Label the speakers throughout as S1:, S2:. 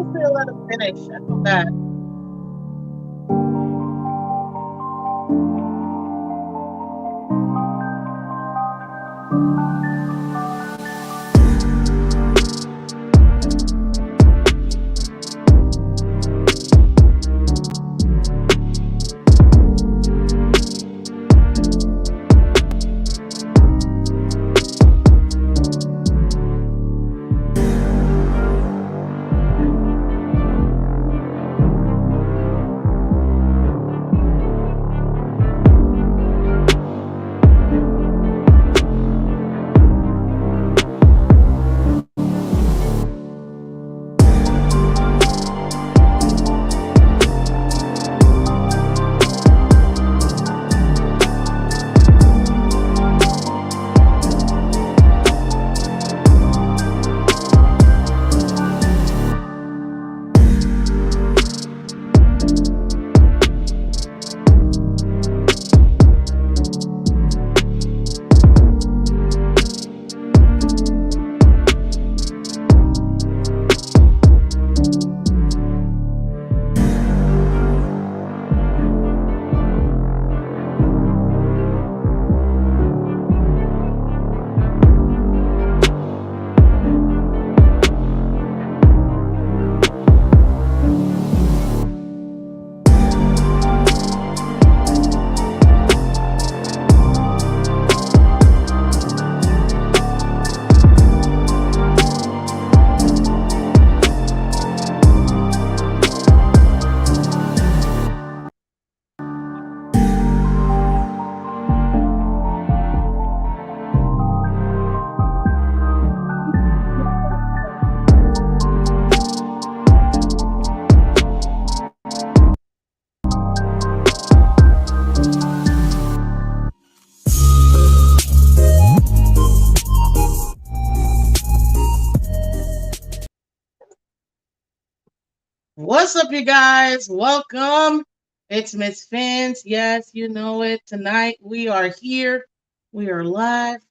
S1: still let him finish. I feel bad. What's up, you guys? Welcome. It's Miss Phins. Yes, you know it. Tonight we are here. We are live.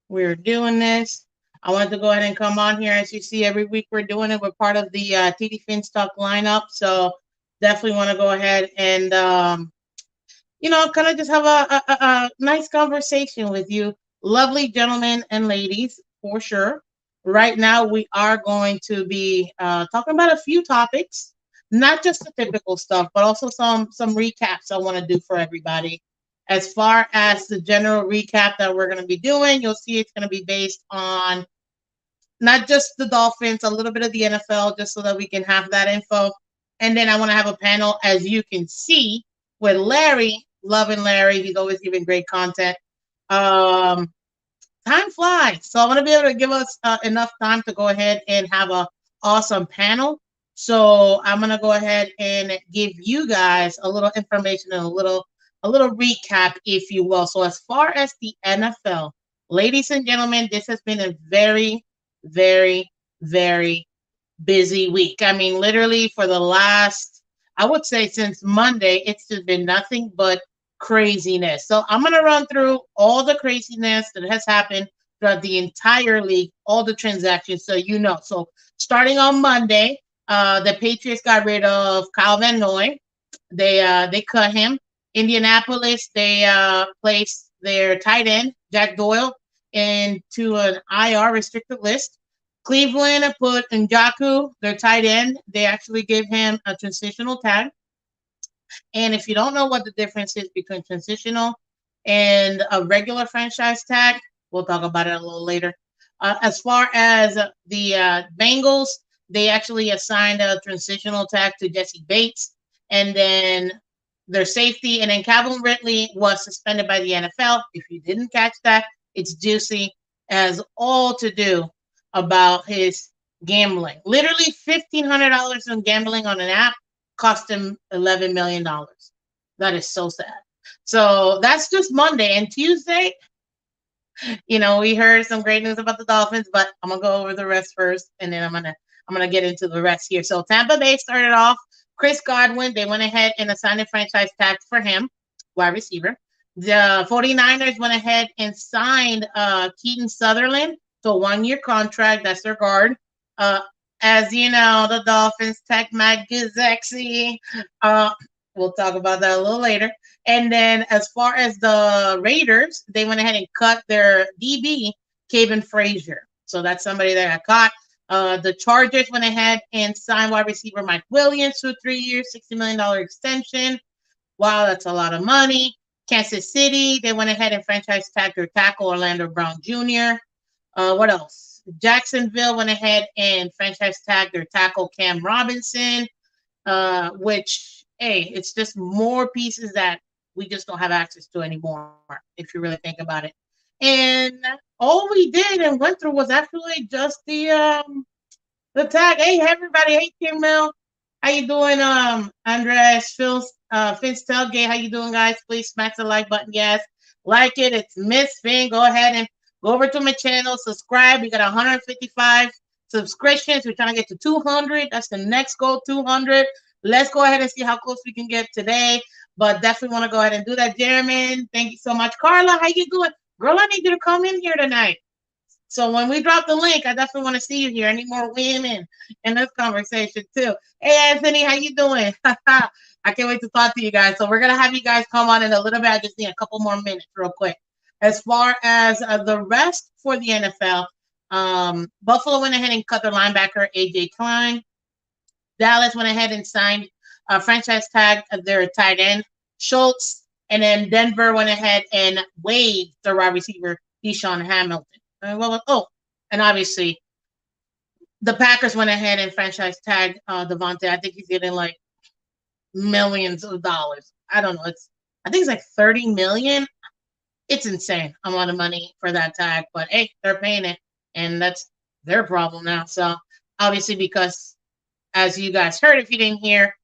S1: We're doing this. I wanted to go ahead and come on here. As you see, every week we're doing it. We're part of the TDPHINSTALK lineup. So definitely want to go ahead and, kind of just have a nice conversation with you, lovely gentlemen and ladies, for sure. Right now, we are going to be talking about a few topics, not just the typical stuff, but also some recaps I want to do for everybody. As far as the general recap that we're going to be doing, you'll see it's going to be based on not just the Dolphins, a little bit of the NFL, just so that we can have that info. And then I want to have a panel, as you can see, with Larry. Loving Larry. He's always giving great content. Um, Time flies. So I want to be able to give us enough time to go ahead and have a awesome panel. So I'm going to go ahead and give you guys a little information and a little recap, if you will. So as far as the NFL, ladies and gentlemen, this has been a very, very, very busy week. I mean, literally for the last, I would say since Monday, it's just been nothing but craziness. So I'm going to run through all the craziness that has happened throughout the entire league, all the transactions, so you know. So starting on Monday, the Patriots got rid of Kyle Van Noy. They cut him. Indianapolis, they placed their tight end, Jack Doyle, into an IR restricted list. Cleveland put Njoku, their tight end. They actually gave him a transitional tag. And if you don't know what the difference is between transitional and a regular franchise tag, we'll talk about it a little later. As far as the Bengals, they actually assigned a transitional tag to Jesse Bates, and then their safety, and then Calvin Ridley was suspended by the NFL. If you didn't catch that, it's juicy, as all to do about his gambling. Literally $1,500 on gambling on an app cost him $11 million. That is so sad. So that's just Monday. And Tuesday, we heard some great news about the Dolphins, but I'm gonna go over the rest first, and then I'm gonna get into the rest here. So Tampa Bay started off. Chris Godwin, they went ahead and assigned a franchise tag for him, wide receiver. The 49ers went ahead and signed Keaton Sutherland to a 1-year contract. That's their guard. As you know, the Dolphins tech Matt Gesicki. Uh, we'll talk about that a little later. And then as far as the Raiders, they went ahead and cut their DB, Kevin Frazier. So that's somebody that got caught. The Chargers went ahead and signed wide receiver Mike Williams to a 3-year, $60 million extension. Wow, that's a lot of money. Kansas City, they went ahead and franchise tagged their tackle Orlando Brown Jr. What else? Jacksonville went ahead and franchise tagged their tackle Cam Robinson, which, hey, it's just more pieces that we just don't have access to anymore, if you really think about it. And all we did and went through was actually just the tag. Hey, everybody. Hey, Kim Mel. How you doing? Andres, Phins Tailgate. How you doing, guys? Please smash the like button. Yes. Like it. It's Miss Finn. Go ahead and go over to my channel. Subscribe. We got 155 subscriptions. We're trying to get to 200. That's the next goal, 200. Let's go ahead and see how close we can get today. But definitely want to go ahead and do that, Jeremy. Thank you so much. Carla, how you doing? Girl, I need you to come in here tonight. So when we drop the link, I definitely want to see you here. I need more women in this conversation too. Hey, Anthony, how you doing? I can't wait to talk to you guys. So we're going to have you guys come on in a little bit. I just need a couple more minutes real quick. As far as the rest for the NFL, Buffalo went ahead and cut their linebacker, A.J. Klein. Dallas went ahead and signed franchise tag their tight end, Schultz. And then Denver went ahead and waived their wide receiver, Deshaun Hamilton. And obviously, the Packers went ahead and franchise tagged Devontae. I think he's getting like millions of dollars. I don't know. I think it's like 30 million. It's insane amount of money for that tag. But hey, they're paying it, and that's their problem now. So obviously, because as you guys heard, if you didn't hear,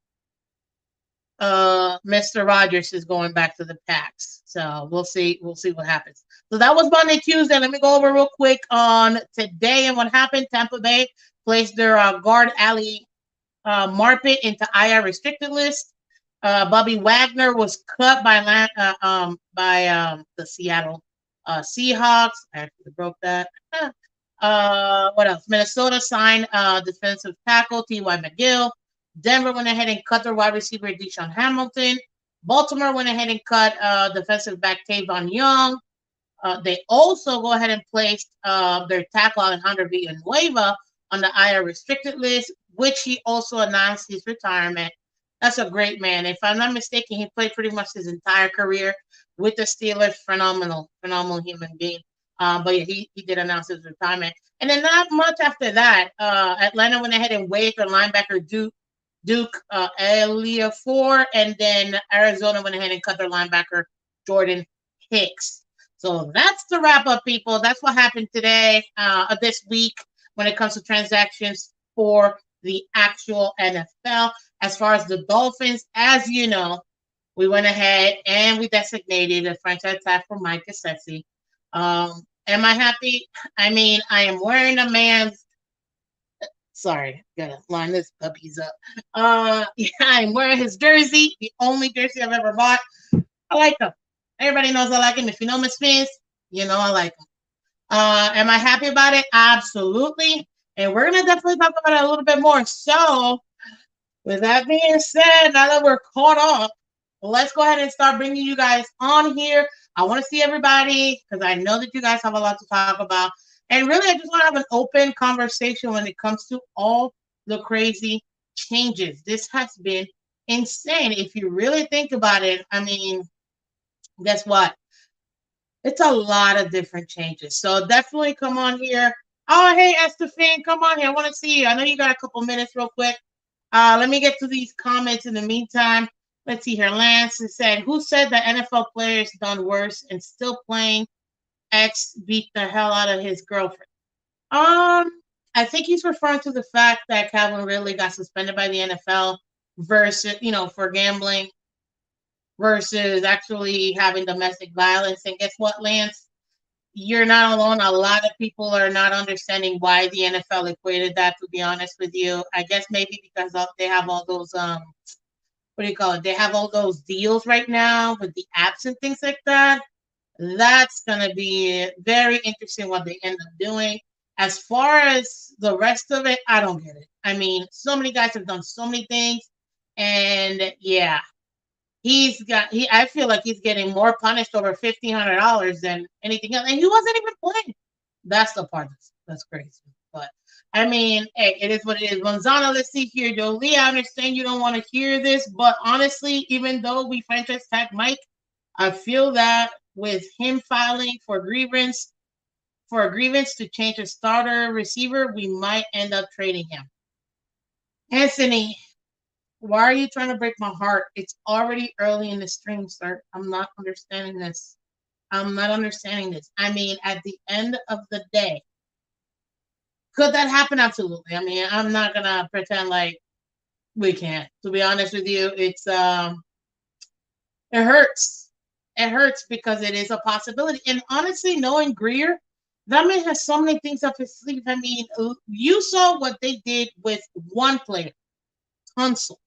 S1: Mr. Rogers is going back to the Packs. So we'll see what happens. So that was Monday, Tuesday. Let me go over real quick on today and what happened. Tampa Bay placed their guard Ali Marpet into IR restricted list. Bobby Wagner was cut by the Seattle Seahawks. I actually broke that. What else? Minnesota signed defensive tackle T.Y. McGill. Denver went ahead and cut their wide receiver Deshaun Hamilton. Baltimore went ahead and cut defensive back Tavon Young. They also go ahead and placed their tackle Alejandro Villanueva on the IR restricted list, which he also announced his retirement. That's a great man. If I'm not mistaken, he played pretty much his entire career with the Steelers. Phenomenal human being. But yeah, he did announce his retirement. And then not much after that, Atlanta went ahead and waived their linebacker Duke Ejiofor, and then Arizona went ahead and cut their linebacker Jordan Hicks. So that's the wrap up, people. That's what happened today, this week, when it comes to transactions for the actual NFL. As far as the Dolphins, as you know, we went ahead and we designated a franchise tag for Mike Gesicki. Am I happy? I mean, I am wearing a man's. Sorry, gotta line this puppies up. Yeah, I'm wearing his jersey, the only jersey I've ever bought. I like him. Everybody knows I like him. If you know Miss Phins, you know I like him. Am I happy about it? Absolutely. And we're gonna definitely talk about it a little bit more. So, with that being said, now that we're caught up, let's go ahead and start bringing you guys on here. I want to see everybody because I know that you guys have a lot to talk about. And really, I just want to have an open conversation when it comes to all the crazy changes. This has been insane. If you really think about it, I mean, guess what? It's a lot of different changes. So definitely come on here. Oh, hey, Estefan, come on here. I want to see you. I know you got a couple minutes real quick. Let me get to these comments in the meantime. Let's see here. Lance said, who said that NFL players done worse and still playing? X beat the hell out of his girlfriend. I think he's referring to the fact that Calvin Ridley got suspended by the NFL versus, for gambling versus actually having domestic violence. And guess what, Lance? You're not alone. A lot of people are not understanding why the NFL equated that, to be honest with you. I guess maybe because they have all those, what do you call it? They have all those deals right now with the apps and things like that. That's going to be very interesting what they end up doing. As far as the rest of it, I don't get it. I mean, so many guys have done so many things, and yeah, I feel like he's getting more punished over $1,500 than anything else, and he wasn't even playing. That's the part that's crazy. But I mean, hey, it is what it is. Gonzalo, let's see here. Jolie, I understand you don't want to hear this, but honestly, even though we franchise tag Mike, I feel that with him filing for a grievance to change a starter receiver, we might end up trading him. Anthony, why are you trying to break my heart? It's already early in the stream, sir. I'm not understanding this. I'm not understanding this. I mean, at the end of the day, could that happen? Absolutely. I mean, I'm not gonna pretend like we can't. To be honest with you, it hurts. It hurts because it is a possibility. And honestly, knowing Greer, that man has so many things up his sleeve. I mean, you saw what they did with one player, Tunsil.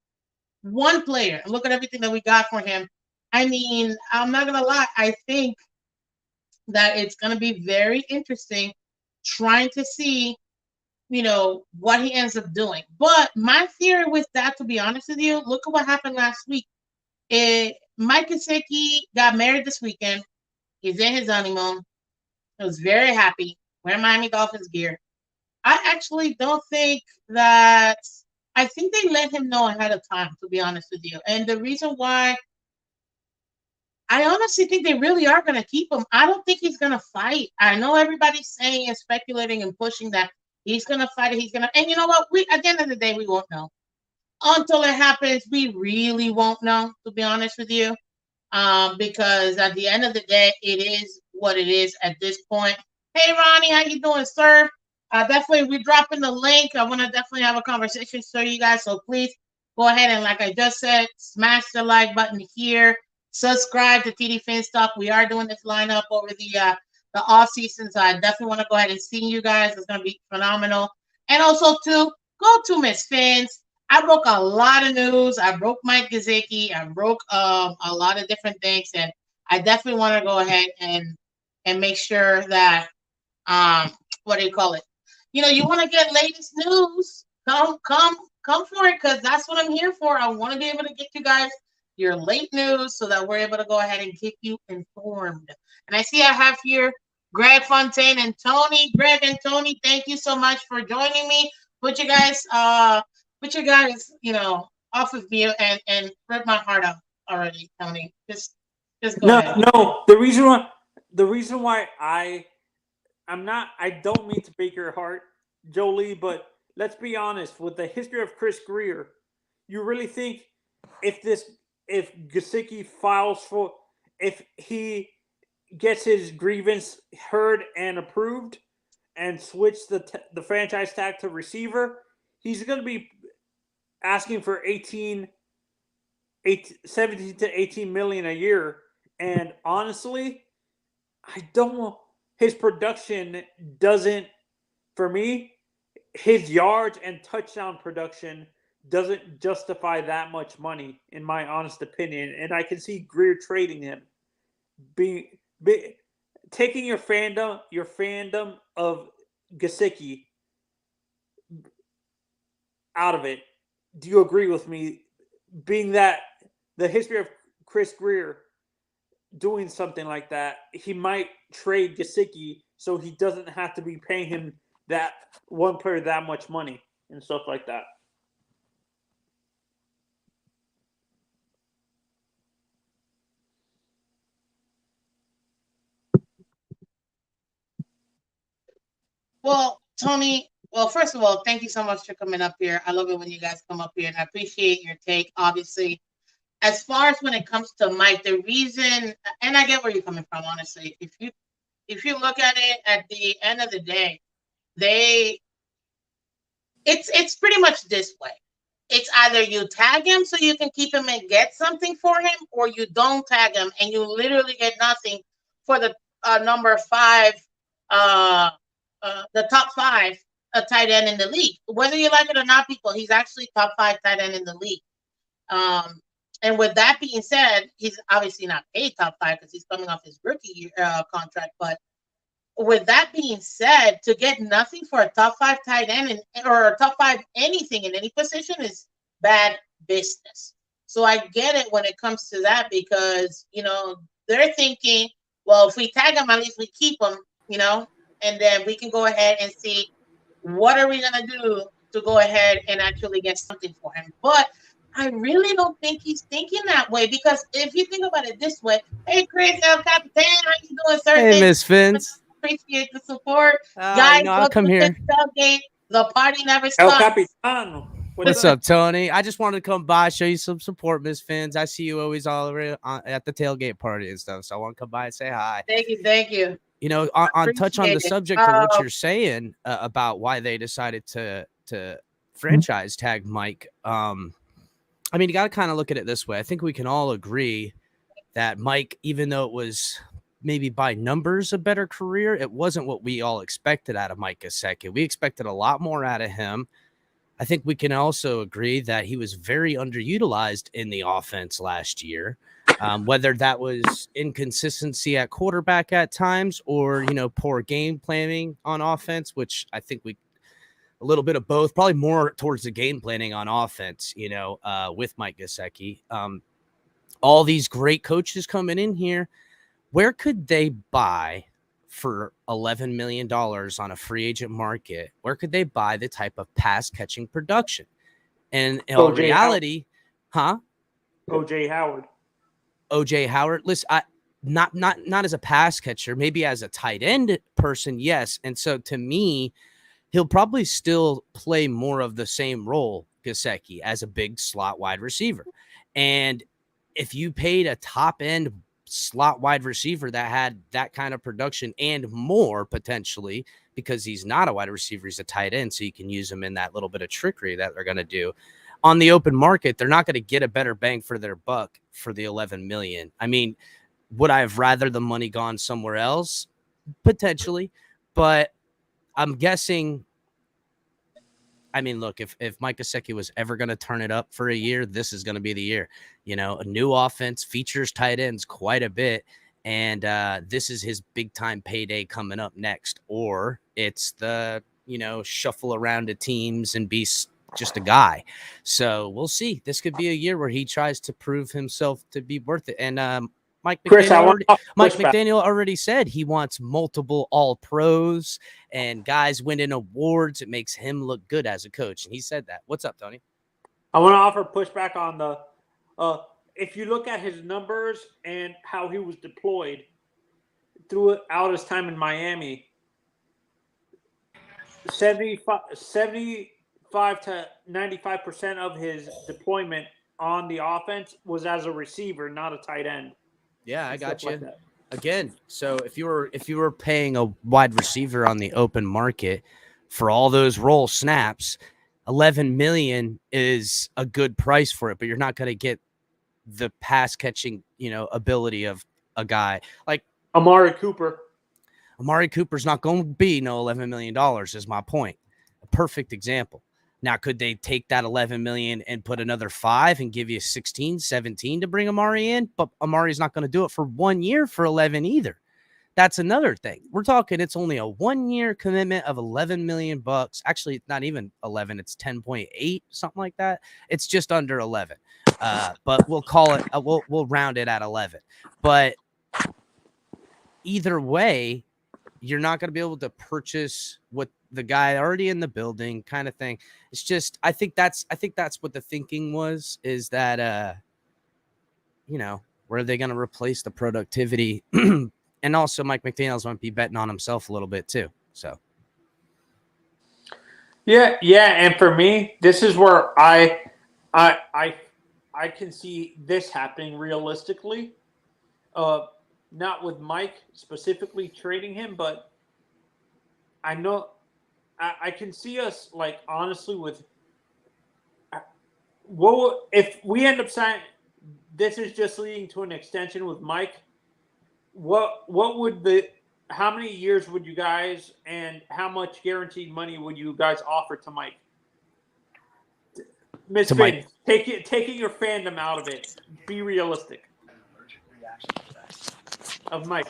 S1: One player. And look at everything that we got for him. I mean, I'm not gonna lie. I think that it's gonna be very interesting trying to see, what he ends up doing. But my theory with that, to be honest with you, look at what happened last week. Mike Gesicki got married this weekend. He's in his honeymoon. He was very happy wearing Miami Dolphins gear. I actually don't think that. I think they let him know ahead of time, to be honest with you. And the reason why, I honestly think they really are going to keep him. I don't think he's going to fight. I know everybody's saying and speculating and pushing that he's going to fight it. He's going to, and you know what? At the end of the day, we won't know until it happens. We really won't know, to be honest with you, because at the end of the day, it is what it is at this point. Hey, Ronnie, how you doing, sir? Definitely, we're dropping the link. I want to definitely have a conversation, sir, you guys. So please go ahead and, like I just said, smash the like button here. Subscribe to TDPHINSTALK. We are doing this lineup over the off season, so I definitely want to go ahead and see you guys. It's going to be phenomenal. And also, too, go to Miss Phins. I broke a lot of news. I broke Mike Gesicki. I broke a lot of different things, and I definitely want to go ahead and make sure that what do you call it? You want to get latest news? Come for it, because that's what I'm here for. I want to be able to get you guys your late news so that we're able to go ahead and keep you informed. And I see I have here Greg Fontaine and Tony. Greg and Tony, thank you so much for joining me. Put you guys off of mute and rip my heart out already, Tony. Just go ahead.
S2: No. The reason why I don't mean to break your heart, Jolie, but let's be honest. With the history of Chris Greer, you really think if Gesicki if he gets his grievance heard and approved and switch the franchise tag to receiver, he's going to be asking for 17 to 18 million a year. And honestly, I don't. His production doesn't. For me, his yards and touchdown production doesn't justify that much money, in my honest opinion. And I can see Greer trading him, taking your fandom of Gesicki out of it. Do you agree with me? Being that the history of Chris Greer doing something like that, he might trade Gesicki so he doesn't have to be paying him that one player that much money and stuff like that.
S1: Well, Tony, first of all, thank you so much for coming up here. I love it when you guys come up here, and I appreciate your take. Obviously, as far as when it comes to Mike, the reason, and I get where you're coming from, honestly. If you look at it at the end of the day, they it's pretty much this way. It's either you tag him so you can keep him and get something for him, or you don't tag him and you literally get nothing for the number 5, the top 5 tight end in the league. Whether you like it or not, people, he's actually top 5 tight end in the league. And with that being said, he's obviously not paid top 5 because he's coming off his rookie contract. But with that being said, to get nothing for a top 5 tight end or a top 5 anything in any position is bad business. So I get it when it comes to that because, they're thinking, well, if we tag him, at least we keep him, and then we can go ahead and see what are we going to do to go ahead and actually get something for him. But I really don't think he's thinking that way because if you think about it this way, hey, Chris, El Capitan, how you doing, sir?
S3: Hey, Miss Phins.
S1: Appreciate the support. Guys,
S3: I'll
S1: welcome
S3: come
S1: to
S3: here.
S1: Tailgate. The party never
S2: El
S1: stops.
S2: Capitano.
S3: What's up, Tony? I just wanted to come by, show you some support, Miss Phins. I see you always all over at the tailgate party and stuff, so I want to come by and say hi.
S1: Thank you.
S3: On touch on the subject of what you're saying about why they decided to franchise tag Mike. I mean, you got to kind of look at it this way. I think we can all agree that Mike, even though it was maybe by numbers a better career, it wasn't what we all expected out of Mike Gesicki. We expected a lot more out of him. I think we can also agree that he was very underutilized in the offense last year, whether that was inconsistency at quarterback at times or, poor game planning on offense, which I think a little bit of both, probably more towards the game planning on offense, with Mike Gesicki. All these great coaches coming in here, where could they buy for $11 million on a free agent market? Where could they buy the type of pass catching production? And in reality,
S2: OJ Howard.
S3: OJ Howard. Listen, not as a pass catcher, maybe as a tight end person, yes. And so to me, he'll probably still play more of the same role, Gesicki, as a big slot wide receiver. And if you paid a top end slot wide receiver that had that kind of production and more potentially, because he's not a wide receiver, he's a tight end, so you can use him in that little bit of trickery that they're going to do on the open market, they're not going to get a better bang for their buck for the $11 million. I mean, would I have rather the money gone somewhere else? Potentially, but I'm guessing. I mean, look, if Mike Gesicki was ever going to turn it up for a year, this is going to be the year. A new offense features tight ends quite a bit, and this is his big time payday coming up next. Or it's the shuffle around to teams and be just a guy. So we'll see. This could be a year where he tries to prove himself to be worth it. And Mike McDaniel already said he wants multiple all-pros and guys winning awards. It makes him look good as a coach. And he said that. What's up, Tony?
S2: I want to offer pushback on the if you look at his numbers and how he was deployed throughout his time in Miami, 75 to 95% of his deployment on the offense was as a receiver, not a tight end.
S3: Yeah, I got you. Like again, so if you were paying a wide receiver on the open market for all those role snaps, $11 million is a good price for it, but you're not going to get the pass catching, ability of a guy like
S2: Amari Cooper.
S3: Amari Cooper's not going to be no $11 million is my point. A perfect example. Now, could they take that $11 million and put another 5 and give you 16, 17 to bring Amari in? But Amari's not going to do it for 1 year for 11 either. That's another thing. We're talking it's only a 1-year commitment of $11 million. Actually, it's not even 11. It's 10.8, something like that. It's just under 11. But we'll call it. We'll round it at 11. But either way, you're not going to be able to purchase what the guy already in the building kind of thing. It's just, I think that's what the thinking was, is that, where are they going to replace the productivity? And also Mike McDaniel's might be betting on himself a little bit too. So.
S2: Yeah. And for me, this is where I can see this happening realistically. Not with Mike specifically trading him, but I know I can see us, like, honestly, with what if we end up signing. This is just leading to an extension with Mike. What would how many years would you guys, and how much guaranteed money would you guys offer to Mike? Miss Phins, taking your fandom out of it, be realistic. Of Mike.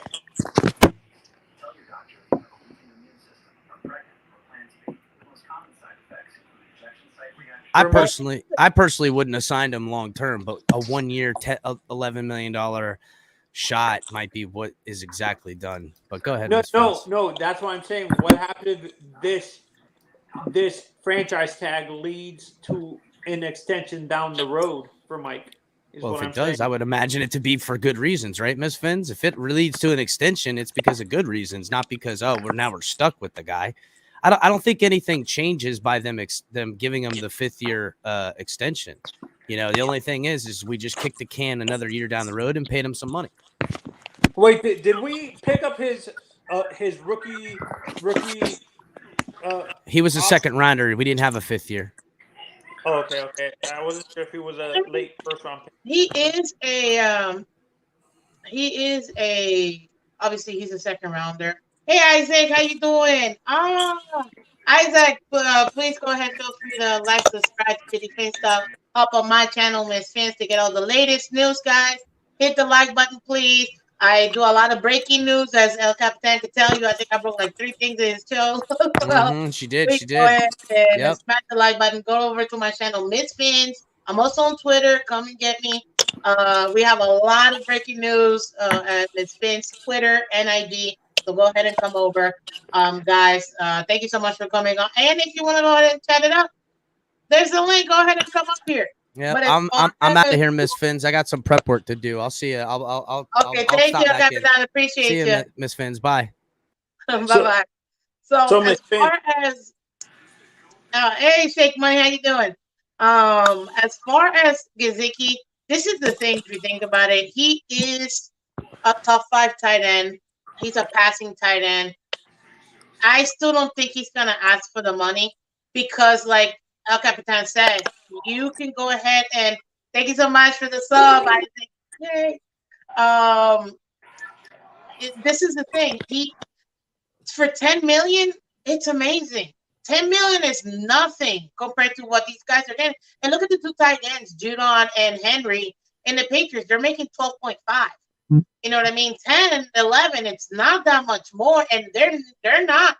S3: I
S2: For me,
S3: personally wouldn't have signed him long term, but a 1 year, $11 million shot might be what is exactly done. But go ahead,
S2: no,
S3: Miss
S2: no,
S3: Vince.
S2: no. That's what I'm saying. What happened if this franchise tag leads to an extension down the road for Mike? Is
S3: Well,
S2: what
S3: if
S2: I'm
S3: it
S2: saying.
S3: does, I would imagine it to be for good reasons, right, Miss Finns? If it leads to an extension, it's because of good reasons, not because we're stuck with the guy. I don't think anything changes by them giving him the 5th-year extension. You know, the only thing is we just kicked the can another year down the road and paid him some money.
S2: Wait, did we pick up his rookie?
S3: He was a
S2: Option?
S3: second rounder. We didn't have a 5th year.
S2: Oh, okay. I wasn't sure if he was a late first round pick.
S1: He is a obviously he's a second rounder. Hey Isaac, how you doing? Isaac, please go ahead. Feel free to like, subscribe to TDPHINSTALK. Up on my channel, Miss Fins, to get all the latest news, guys. Hit the like button, please. I do a lot of breaking news, as El Capitan could tell you. I think I broke like 3 things in his show.
S3: She did.
S1: Please
S3: She
S1: go
S3: did.
S1: ahead and
S3: Yep.
S1: smash the like button. Go over to my channel, Miss Fins. I'm also on Twitter. Come and get me. We have a lot of breaking news at Miss Fins Twitter and ID. So go ahead and come over, guys. Thank you so much for coming on. And if you want to go ahead and chat it up, there's a link. Go ahead and come up here.
S3: Yeah,
S1: But as far
S3: I'm out of
S1: as
S3: here, Miss Finns. I got some prep work to do. I'll see you. I'll
S1: thank
S3: stop
S1: you,
S3: back in.
S1: Capitan.
S3: See
S1: Appreciate
S3: you,
S1: you.
S3: Miss Finns. Bye.
S1: Bye bye. So
S2: Miss
S1: as far as hey Shake Money, how you doing? As far as Gesicki, this is the thing. If you think about it, he is a top 5 tight end. He's a passing tight end. I still don't think he's gonna ask for the money because, like El Capitan said, you can go ahead and thank you so much for the sub. I think, yay. This is the thing. He for 10 million, it's amazing. 10 million is nothing compared to what these guys are getting. And look at the 2 tight ends, Judon and Henry, in the Patriots. They're making 12.5. You know what I mean? 10, 11, it's not that much more. And they're not,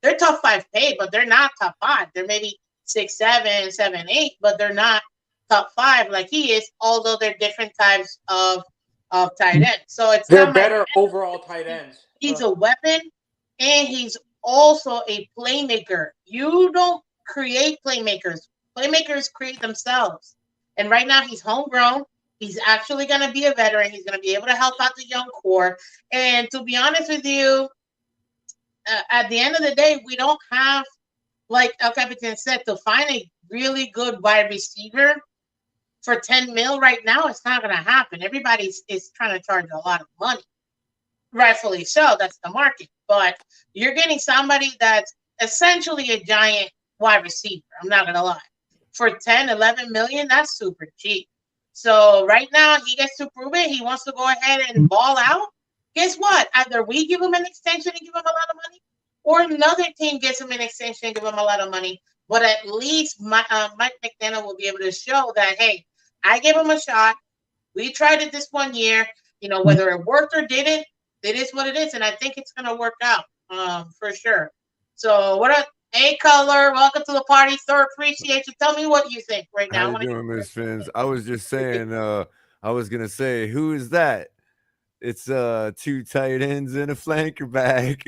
S1: they're top 5 paid, but they're not top 5. They're maybe 6, 7, 7, 8, but they're not top 5 like he is, although they're different types of tight ends. So it's
S2: they're
S1: not my
S2: better overall tight ends.
S1: He's a weapon, and he's also a playmaker. You don't create playmakers. Playmakers create themselves. And right now he's homegrown. He's actually going to be a veteran. He's going to be able to help out the young core. And to be honest with you, at the end of the day, we don't have, like El Capitan said, to find a really good wide receiver for 10 mil right now. It's not going to happen. Everybody is trying to charge a lot of money. Rightfully so. That's the market. But you're getting somebody that's essentially a giant wide receiver. I'm not going to lie. For 10, 11 million, that's super cheap. So right now, he gets to prove it. He wants to go ahead and ball out. Guess what? Either we give him an extension and give him a lot of money, or another team gets him an extension and give him a lot of money. But at least Mike McDaniel will be able to show that, hey, I gave him a shot. We tried it this 1 year. You know, whether it worked or didn't, it is what it is. And I think it's going to work out for sure. So what up? Hey, Color, welcome to the party, sir. Appreciate you. Tell me what you think right now.
S4: How you doing, Miss Fins? I was just saying, I was gonna say, who is that? It's 2 tight ends and a flanker back.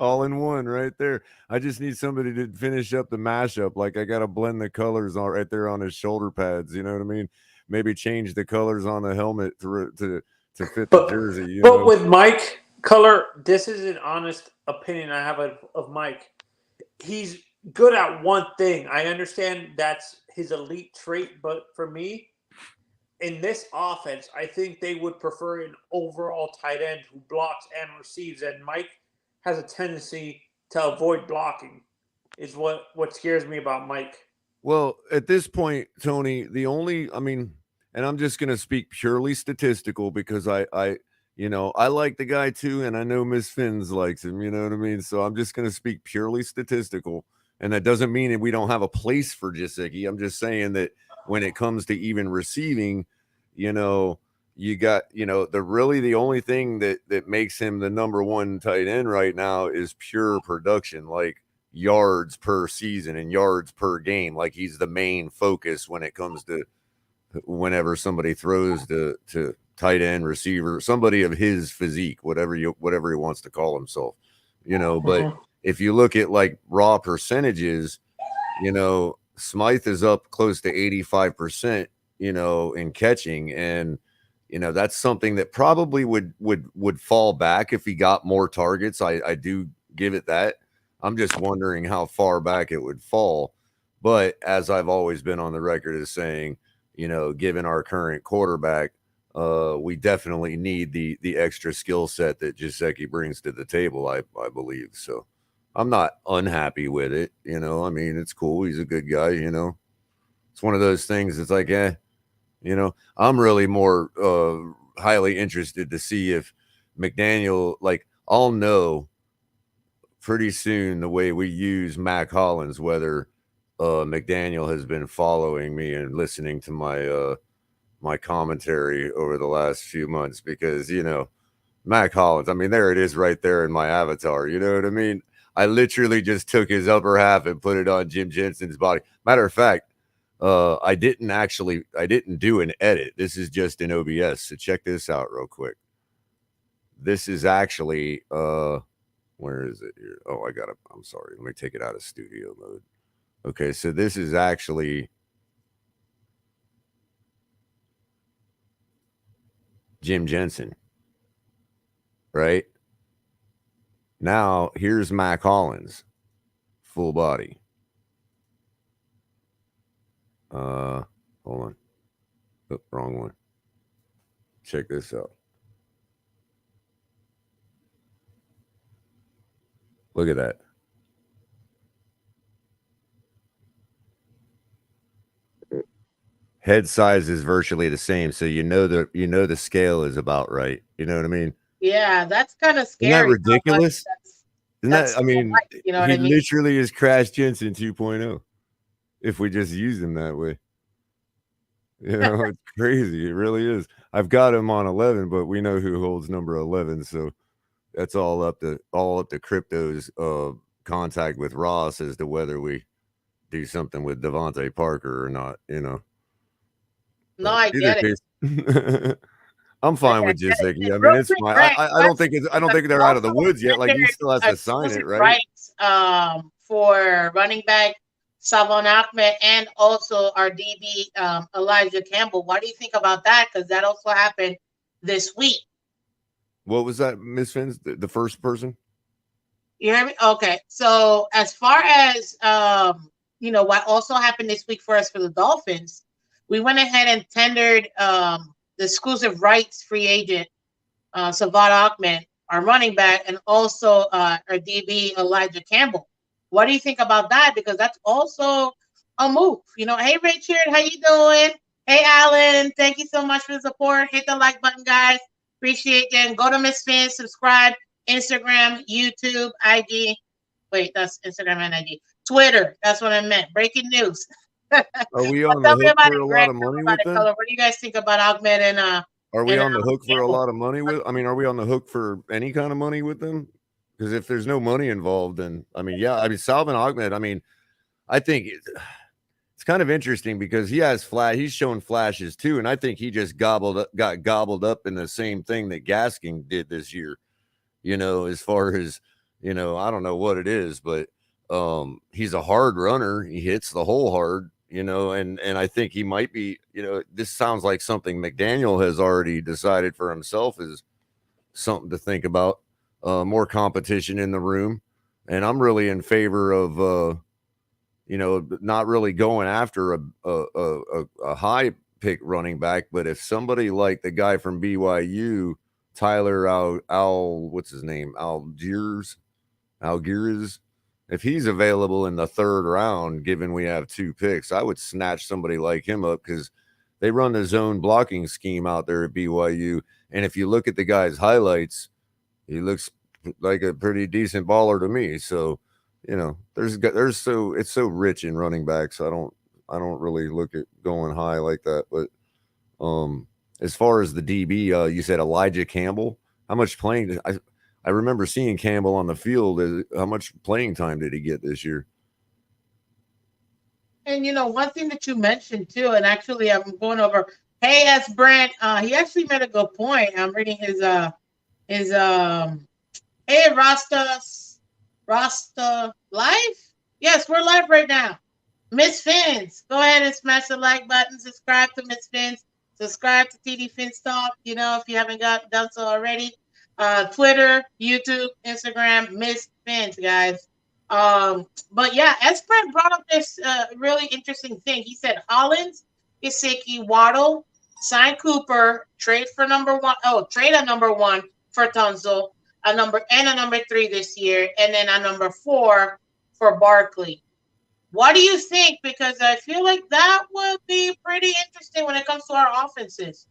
S4: All in one right there. I just need somebody to finish up the mashup. Like I gotta blend the colors on right there on his shoulder pads. You know what I mean? Maybe change the colors on the helmet to fit the jersey. You know?
S2: With Mike Color, this is an honest opinion I have of Mike. He's good at one thing. I understand that's his elite trait, but for me, in this offense, I think they would prefer an overall tight end who blocks and receives. And Mike has a tendency to avoid blocking, is what scares me about Mike.
S4: Well, at this point, Tony, and I'm just going to speak purely statistical because I like the guy too, and I know Miss Fins likes him, you know what I mean? So I'm just going to speak purely statistical, and that doesn't mean that we don't have a place for Gesicki. I'm just saying that when it comes to even receiving, you got, the only thing that makes him the number 1 tight end right now is pure production. Like, yards per season and yards per game. Like he's the main focus when it comes to whenever somebody throws to tight end, receiver, somebody of his physique, whatever he wants to call himself, But if you look at like raw percentages, Smythe is up close to 85%, in catching, and that's something that probably would fall back if he got more targets. I do give it that. I'm just wondering how far back it would fall. But as I've always been on the record as saying, given our current quarterback, we definitely need the extra skill set that Gesicki brings to the table, I believe. So I'm not unhappy with it. I mean, it's cool. He's a good guy, It's one of those things. It's like, I'm really more highly interested to see if McDaniel, like, I'll know pretty soon the way we use Mac Hollins, whether McDaniel has been following me and listening to my my commentary over the last few months, because Mac Hollins, I mean, there it is right there in my avatar, you know what I mean? I literally just took his upper half and put it on Jim Jensen's body. Matter of fact, I didn't do an edit. This is just in OBS. So check this out real quick. This is actually where is it here? Oh, I'm sorry. Let me take it out of studio mode. Okay, so this is actually Jim Jensen, right? Now here's Mac Hollins, full body. Hold on. Oh, wrong one. Check this out. Look at that. Head size is virtually the same, so the scale is about right. You know what I mean?
S1: Yeah, that's kind of scary.
S4: Isn't that ridiculous? Isn't that? I mean,
S1: you know what I mean?
S4: Literally is Crash Jensen 2.0. If we just use him that way, it's crazy. It really is. I've got him on 11, but we know who holds number 11, so that's all up to Crypto's contact with Ross as to whether we do something with Devontae Parker or not.
S1: No, I get it.
S4: I'm fine with Gesicki. I mean, it's fine. I don't think they're out of the woods yet. Like, he still has to sign it, right?
S1: For running back Salvon Ahmed and also our DB Elijah Campbell. What do you think about that? Because that also happened this week.
S4: What was that, Miss Phins? The first person?
S1: You hear me? Okay. So as far as what also happened this week for us for the Dolphins, we went ahead and tendered the exclusive rights free agent Salvon Ahmed, our running back, and also our DB Elijah Campbell. What do you think about that? Because that's also a move. Hey Richard, how you doing? Hey Alan, thank you so much for the support. Hit the like button, guys. Appreciate it. Go to Miss Phins, subscribe, Instagram, YouTube, IG. Wait, that's Instagram and IG. Twitter, that's what I meant. Breaking news.
S4: Are we on the hook for a lot of money with them?
S1: What do you guys think about Ahmed and
S4: are we on the hook for a lot of money with? I mean, are we on the hook for any kind of money with them? Because if there's no money involved, then Salvon Ahmed. I mean, I think it's kind of interesting because he's shown flashes too, and I think he just got gobbled up in the same thing that Gaskin did this year. As far as I don't know what it is, but he's a hard runner. He hits the hole hard. And I think he might be, this sounds like something McDaniel has already decided for himself is something to think about. More competition in the room. And I'm really in favor of, not really going after a high pick running back. But if somebody like the guy from BYU, Tyler what's his name? Algiers, if he's available in the third round, given we have 2 picks, I would snatch somebody like him up because they run the zone blocking scheme out there at BYU. And if you look at the guy's highlights, he looks like a pretty decent baller to me. So, it's so rich in running backs. I don't really look at going high like that. But as far as the DB, you said Elijah Campbell. How much playing? I remember seeing Campbell on the field. How much playing time did he get this year?
S1: And one thing that you mentioned too, and actually I'm going over. Hey, S. Brent. He actually made a good point. I'm reading his Hey, Rasta live. Yes, we're live right now. Miss Phins, go ahead and smash the like button. Subscribe to Miss Phins. Subscribe to TDPHINSTALK. If you haven't done so already. Twitter, YouTube, Instagram, Miss Phins, guys. But yeah, Esprint brought up this really interesting thing. He said Hollins, Gesicki, Waddle, sign Cooper, trade for number one. Oh, trade a number one for Tunzel, a number 3 this year, and then a number 4 for Barkley. What do you think? Because I feel like that would be pretty interesting when it comes to our offenses.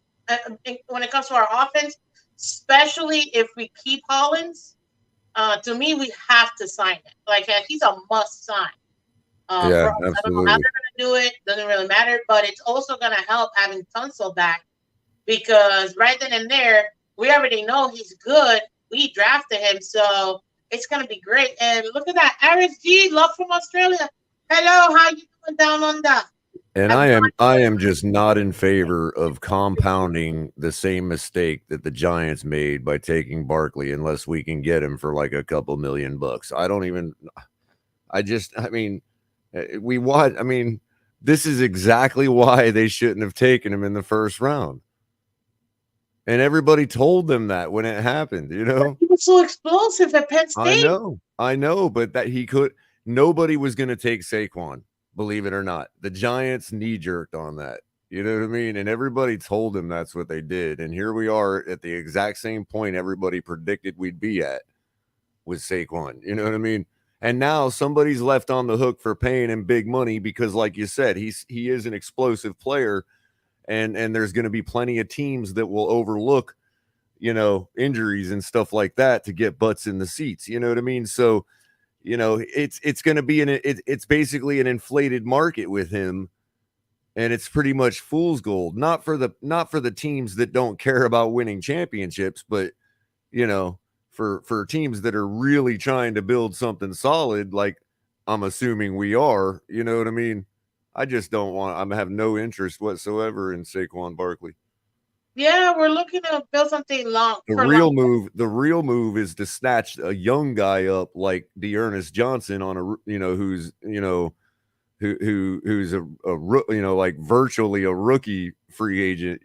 S1: When it comes to our offense, especially if we keep Hollins, to me, we have to sign it. Like, he's a must sign.
S4: Yeah,
S1: absolutely. I don't know how they're going to do it. Doesn't really matter. But it's also going to help having Tunsil back, because right then and there, we already know he's good. We drafted him, so it's going to be great. And look at that. Aris G, love from Australia. Hello, how you doing down under?
S4: And I am just not in favor of compounding the same mistake that the Giants made by taking Barkley unless we can get him for like a couple $1 million. This is exactly why they shouldn't have taken him in the first round. And everybody told them that when it happened,
S1: He was so explosive at Penn State.
S4: I know, but nobody was going to take Saquon. Believe it or not, the Giants knee-jerked on that. You know what I mean? And everybody told him that's what they did. And here we are at the exact same point everybody predicted we'd be at with Saquon. You know what I mean? And now somebody's left on the hook for paying him big money because, like you said, he is an explosive player, and there's going to be plenty of teams that will overlook, injuries and stuff like that to get butts in the seats. You know what I mean? So, it's going to be it's basically an inflated market with him, and it's pretty much fool's gold. Not for the teams that don't care about winning championships, but for teams that are really trying to build something solid, like I'm assuming we are. You know what I mean? I just don't want. I have no interest whatsoever in Saquon Barkley.
S1: Yeah, we're looking to build something long.
S4: The real move is to snatch a young guy up like Dearness Johnson on who's like virtually a rookie free agent,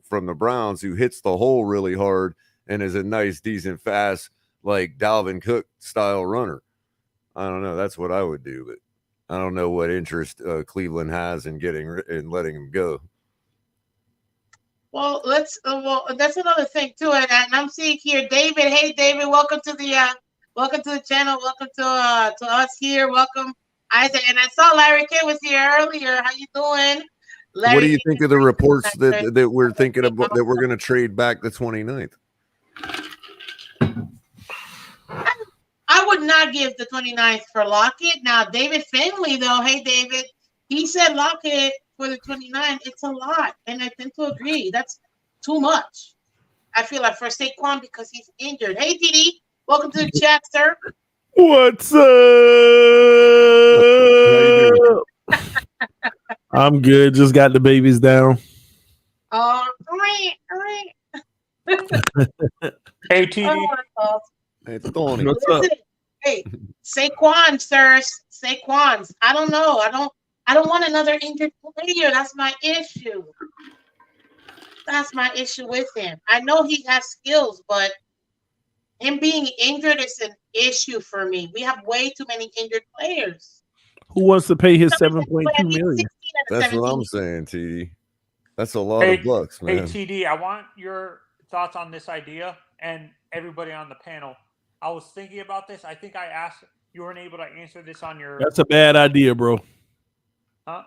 S4: from the Browns, who hits the hole really hard and is a nice, decent, fast, like Dalvin Cook style runner. I don't know. That's what I would do, but I don't know what interest Cleveland has in letting him go.
S1: Well, that's another thing too, and I'm seeing here, David. Hey, David, welcome to the channel. Welcome to us here. Welcome, Isaac. And I saw Larry K was here earlier. How you doing, Larry?
S4: What do you think of the reports that we're thinking about, that we're going to trade back the 29th?
S1: I would not give the 29th for Lockett. Now, David Finley, though, hey, David, he said Lockett for the 29th. It's a lot, and I tend to agree. That's too much. I feel like for Saquon, because he's injured. Hey, TD, welcome to the chat, sir.
S5: What's up? I'm good. Just got the babies down.
S2: Hey, TD.
S4: It's Tony.
S5: What's up?
S1: Hey, Saquon, sirs. Saquon's. I don't know. I don't want another injured player. That's my issue. That's my issue with him. I know he has skills, but him being injured is an issue for me. We have way too many injured players.
S5: Who wants to pay his $7.2 million?
S4: That's what I'm saying, TD. That's a lot of bucks, man.
S2: Hey, TD, I want your thoughts on this idea and everybody on the panel. I was thinking about this. I think I asked, you weren't able to answer this on your...
S5: That's a bad idea, bro.
S2: Huh?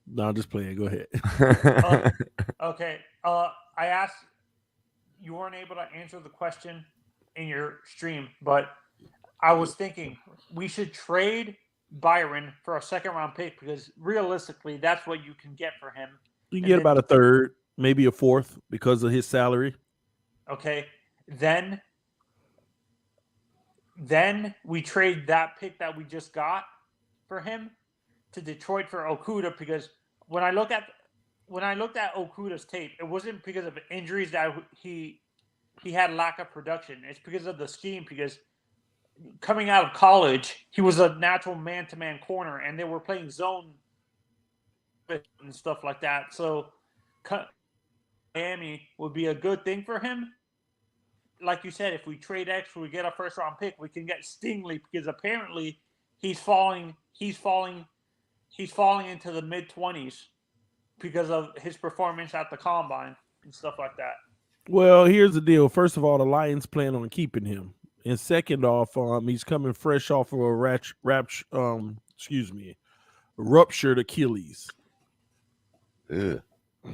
S5: No, I'm just playing. Go ahead.
S2: Okay. I asked, you weren't able to answer the question in your stream, but I was thinking we should trade Byron for a second-round pick, because realistically, that's what you can get for him.
S5: You can get about a third, maybe a fourth, because of his salary.
S2: Okay. Then then we trade that pick that we just got for him to Detroit for Okudah, because when I looked at Okudah's tape, it wasn't because of injuries that he had lack of production. It's because of the scheme, because coming out of college, he was a natural man-to-man corner, and they were playing zone and stuff like that. So Miami would be a good thing for him. Like you said, if we trade extra, we get a first-round pick, we can get Stingley, because apparently he's falling into the mid-20s because of his performance at the combine and stuff like that.
S5: Well, here's the deal. First of all, the Lions plan on keeping him, and second off, he's coming fresh off of a ruptured Achilles.
S4: Ugh.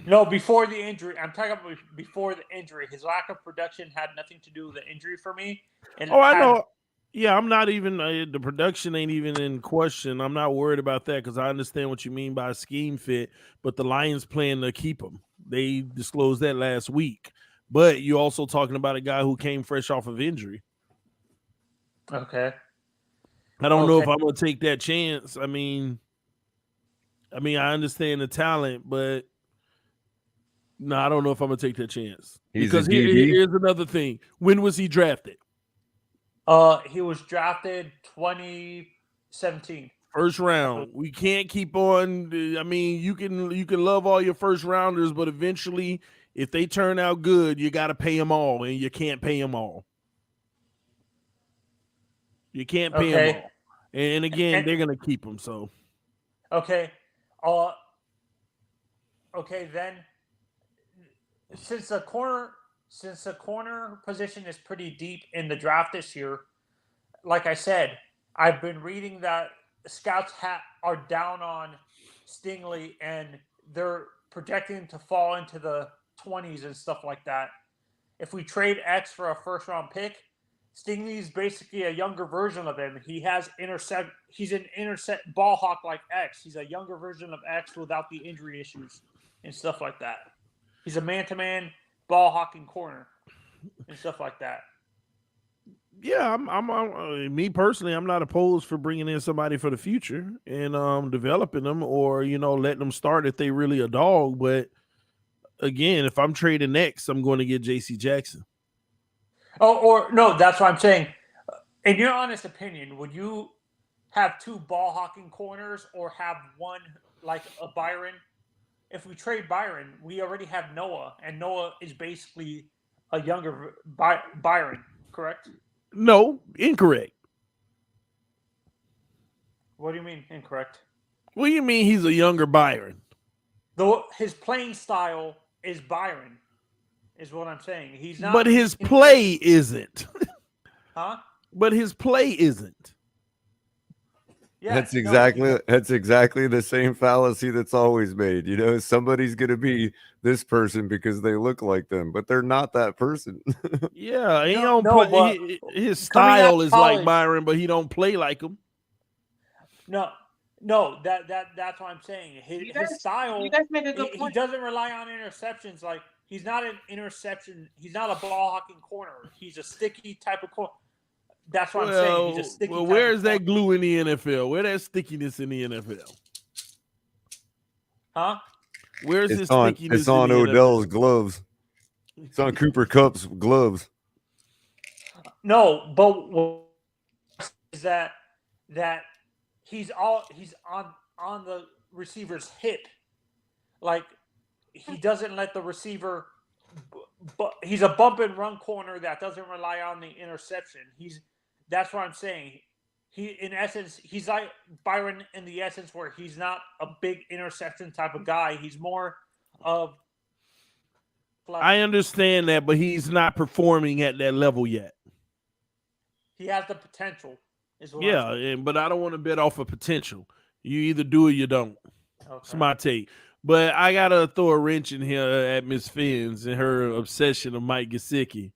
S2: No, before the injury. I'm talking about before the injury. His lack of production had nothing to do with the injury for me.
S5: I know. Yeah, I'm not even the production ain't even in question. I'm not worried about that because I understand what you mean by scheme fit. But the Lions plan to keep him. They disclosed that last week. But you're also talking about a guy who came fresh off of injury.
S2: Okay.
S5: I don't know if I'm going to take that chance. I mean, I understand the talent, but no, I don't know if I'm going to take that chance. Because here's another thing. When was he drafted?
S2: He was drafted 2017.
S5: First round. We can't keep on. I mean, you can love all your first rounders, but eventually, if they turn out good, you got to pay them all, and you can't pay them all. You can't pay them all. And again, they're gonna keep them. So.
S2: Okay. Okay. Then, since the corner position is pretty deep in the draft this year, like I said, I've been reading that scouts are down on Stingley, and they're projecting him to fall into the 20s and stuff like that. If we trade X for a first-round pick, Stingley's basically a younger version of him. He's an intercept ball hawk like X. He's a younger version of X without the injury issues and stuff like that. He's a man-to-man ball hawking corner and stuff like that.
S5: Yeah, I'm me personally, I'm not opposed for bringing in somebody for the future and developing them, or letting them start if they really a dog. But again, if I'm trading X, I'm going to get J.C. Jackson.
S2: Oh, or no, that's what I'm saying. In your honest opinion, would you have two ball hawking corners or have one like a Byron? If we trade Byron, we already have Noah, and Noah is basically a younger Byron, correct?
S5: No, incorrect.
S2: What do you mean incorrect?
S5: What do you mean he's a younger Byron?
S2: Though his playing style is Byron, is what I'm saying. He's not.
S5: But his play isn't.
S2: Huh?
S5: But his play isn't.
S2: Yeah,
S4: that's exactly the same fallacy that's always made. Somebody's going to be this person because they look like them, but they're not that person.
S5: Yeah, his style is like Byron, but he don't play like him.
S2: No, that's what I'm saying. His style.
S1: You guys make a good point.
S2: He doesn't rely on interceptions. Like, he's not an interception. He's not a ball hawking corner. He's a sticky type of corner. That's what I'm saying. He's a sticky type
S5: where is that glue in the NFL? Where that stickiness in the NFL?
S2: Huh?
S5: Where's this stickiness?
S4: It's on Odell's gloves. It's on Cooper Kupp's gloves.
S2: No, but is that he's on the receiver's hip. Like, he doesn't let the receiver. But he's a bump and run corner that doesn't rely on the interception. That's what I'm saying. He's like Byron in the essence where he's not a big interception type of guy. He's more of.
S5: I understand that, but he's not performing at that level yet.
S2: He has the potential.
S5: But I don't want to bet off of potential. You either do or you don't. Okay. It's my take. But I gotta throw a wrench in here at Miss Phins and her obsession of Mike Gesicki.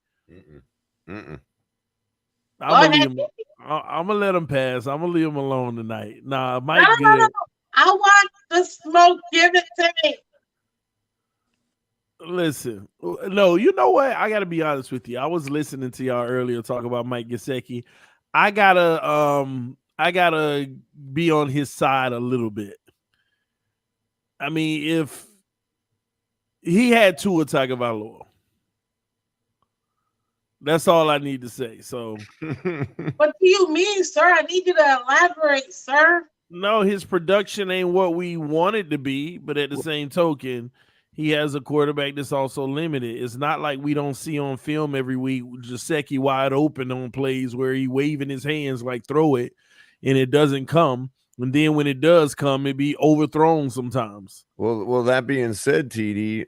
S5: I'm gonna let him pass. I'm gonna leave him alone tonight. Nah, Mike.
S1: No. I want the smoke. Give it to me.
S5: Listen, no, you know what? I gotta be honest with you. I was listening to y'all earlier talk about Mike Gesicki. I gotta be on his side a little bit. I mean, if he had Tua Tagovailoa, that's all I need to say. So,
S1: What do you mean, sir? I need you to elaborate, sir.
S5: no, his production ain't what we want it to be, but at the same token, he has a quarterback that's also limited. It's not like we don't see on film every week Gesicki wide open on plays where he waving his hands like throw it, and it doesn't come. And then when it does come, it be overthrown sometimes.
S4: Well, that being said, TD,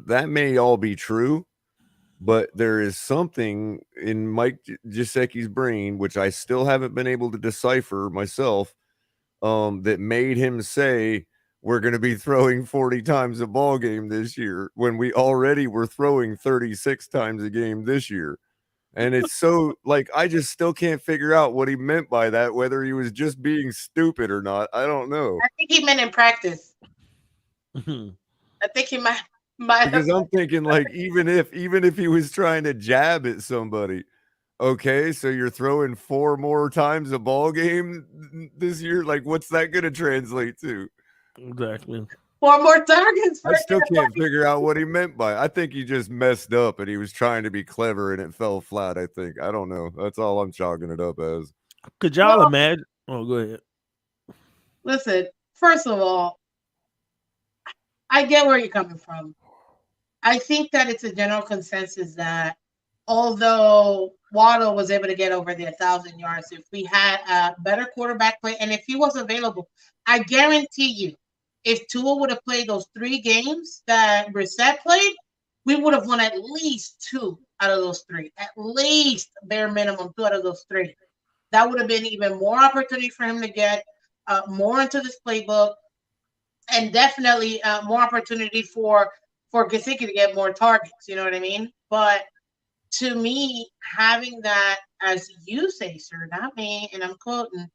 S4: that may all be true, but there is something in Mike Gesicki's brain, which I still haven't been able to decipher myself, that made him say we're going to be throwing 40 times a ball game this year when we already were throwing 36 times a game this year. And it's so like, I just still can't figure out what he meant by that, whether he was just being stupid or not. I don't know.
S1: I think he meant in practice. I think he might
S4: Because I'm thinking like, even if he was trying to jab at somebody, okay, so you're throwing 4 more times a ball game this year. Like, what's that going to translate to?
S5: Exactly.
S1: 4 more targets.
S4: I still can't figure out what he meant by it. I think he just messed up and he was trying to be clever and it fell flat, I think. I don't know. That's all I'm chalking it up as.
S5: Could y'all imagine? Oh, go ahead.
S1: Listen, first of all, I get where you're coming from. I think that it's a general consensus that although Waddle was able to get over the 1,000 yards, if we had a better quarterback play and if he was available, I guarantee you, if Tua would have played those 3 games that Brissett played, we would have won at least 2 out of those 3. At least bare minimum 2 out of those 3. That would have been even more opportunity for him to get more into this playbook, and definitely more opportunity for Gesicki to get more targets. You know what I mean? But to me, having that, as you say, sir, not me, and I'm quoting,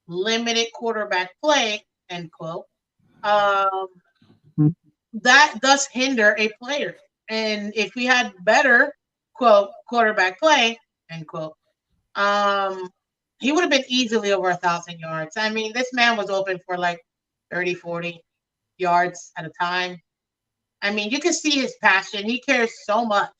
S1: limited quarterback play, end quote, that does hinder a player. And if we had better, quote, quarterback play, end quote, he would have been easily over 1,000 yards. I mean, this man was open for like 30, 40 yards at a time. I mean, you can see his passion. He cares so much.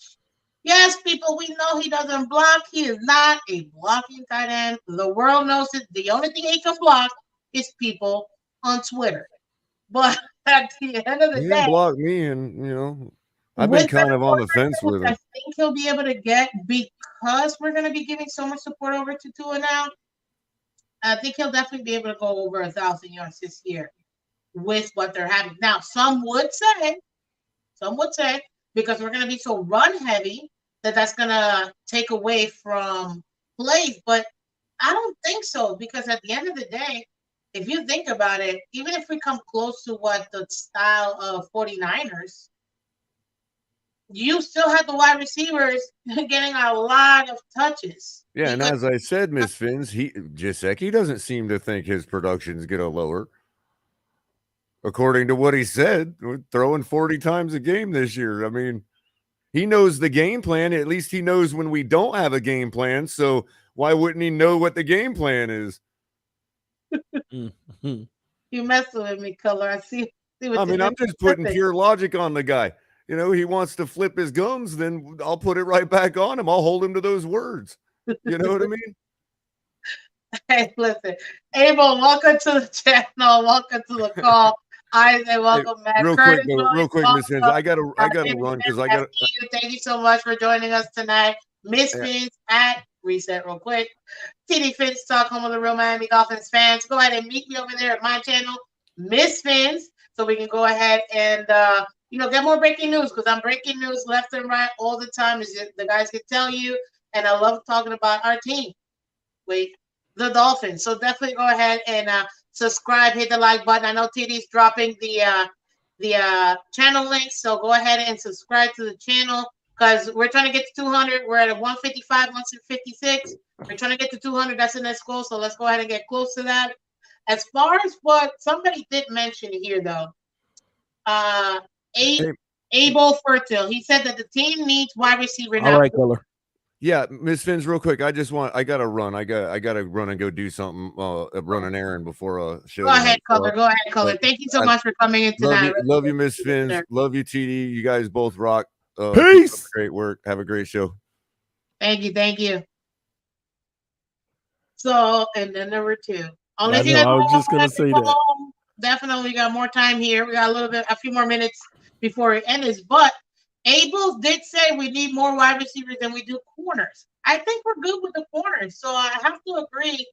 S1: Yes, people, we know he doesn't block. He is not a blocking tight end. The world knows it. The only thing he can block is people on Twitter. But at the end of the
S4: He
S1: day,
S4: didn't block me, and I've been kind of on the fence with him.
S1: I think he'll be able to get, because we're going to be giving so much support over to Tua now. I think he'll definitely be able to go over 1,000 yards this year with what they're having. Now, some would say, because we're going to be so run heavy, that's going to take away from plays. But I don't think so, because at the end of the day, if you think about it, even if we come close to what the style of 49ers, you still have the wide receivers getting a lot of touches.
S4: Yeah, and as I said, Miss Phins, Gesicki doesn't seem to think his production's going to lower. According to what he said, we're throwing 40 times a game this year. I mean, he knows the game plan. At least he knows when we don't have a game plan. So why wouldn't he know what the game plan is?
S1: You messing with me, Color. I see what
S4: I mean, I'm just putting pure logic on the guy. He wants to flip his gums, then I'll put it right back on him. I'll hold him to those words. You know what I mean?
S1: Hey, listen. Abel, welcome to the channel. Welcome to the call. Isaac, welcome back.
S4: Real quick, Miss Phins. I gotta run because I got.
S1: Thank you so much for joining us tonight, Miss Phins at Reset. Real quick, TDPHINSTALK, home of the real Miami Dolphins fans. Go ahead and meet me over there at my channel, Miss Phins, so we can go ahead and get more breaking news, because I'm breaking news left and right all the time, as the guys can tell you, and I love talking about our team. The Dolphins. So definitely go ahead and subscribe, hit the like button. I know TD's dropping the channel link, so go ahead and subscribe to the channel, because we're trying to get to 200. We're at 155, 156. We're trying to get to 200. That's the next goal, so let's go ahead and get close to that. As far as what somebody did mention here, though, Abel Fertil, he said that the team needs wide receiver now.
S5: All right, Color.
S4: Yeah, Miss Fins, real quick. I gotta run. I gotta run and go do something, run an errand before a show.
S1: Go ahead,
S4: tonight.
S1: Color. Go ahead, Color. Thank you so much for coming in tonight.
S4: Love you, Miss Fins. Love you, TD. You guys both rock. Keep up
S5: Peace.
S4: the great work. Have a great show.
S1: Thank you. So, and then number 2. Only
S5: I
S1: thing
S5: know. I was just gonna say that.
S1: Definitely got more time here. We got a few more minutes before it ends. But Abel did say we need more wide receivers than we do corners. I think we're good with the corners. So I have to agree.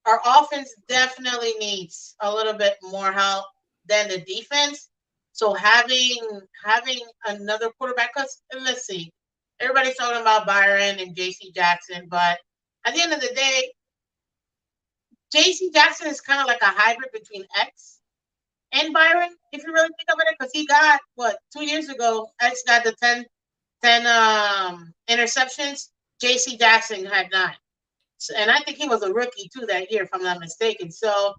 S1: Our offense definitely needs a little bit more help than the defense. So having another quarterback, because let's see, everybody's talking about Byron and J.C. Jackson, but at the end of the day, J.C. Jackson is kind of like a hybrid between X and Byron, if you really think of it, because he got, 2 years ago, X got the 10 interceptions. J.C. Jackson had 9. So, and I think he was a rookie, too, that year, if I'm not mistaken. So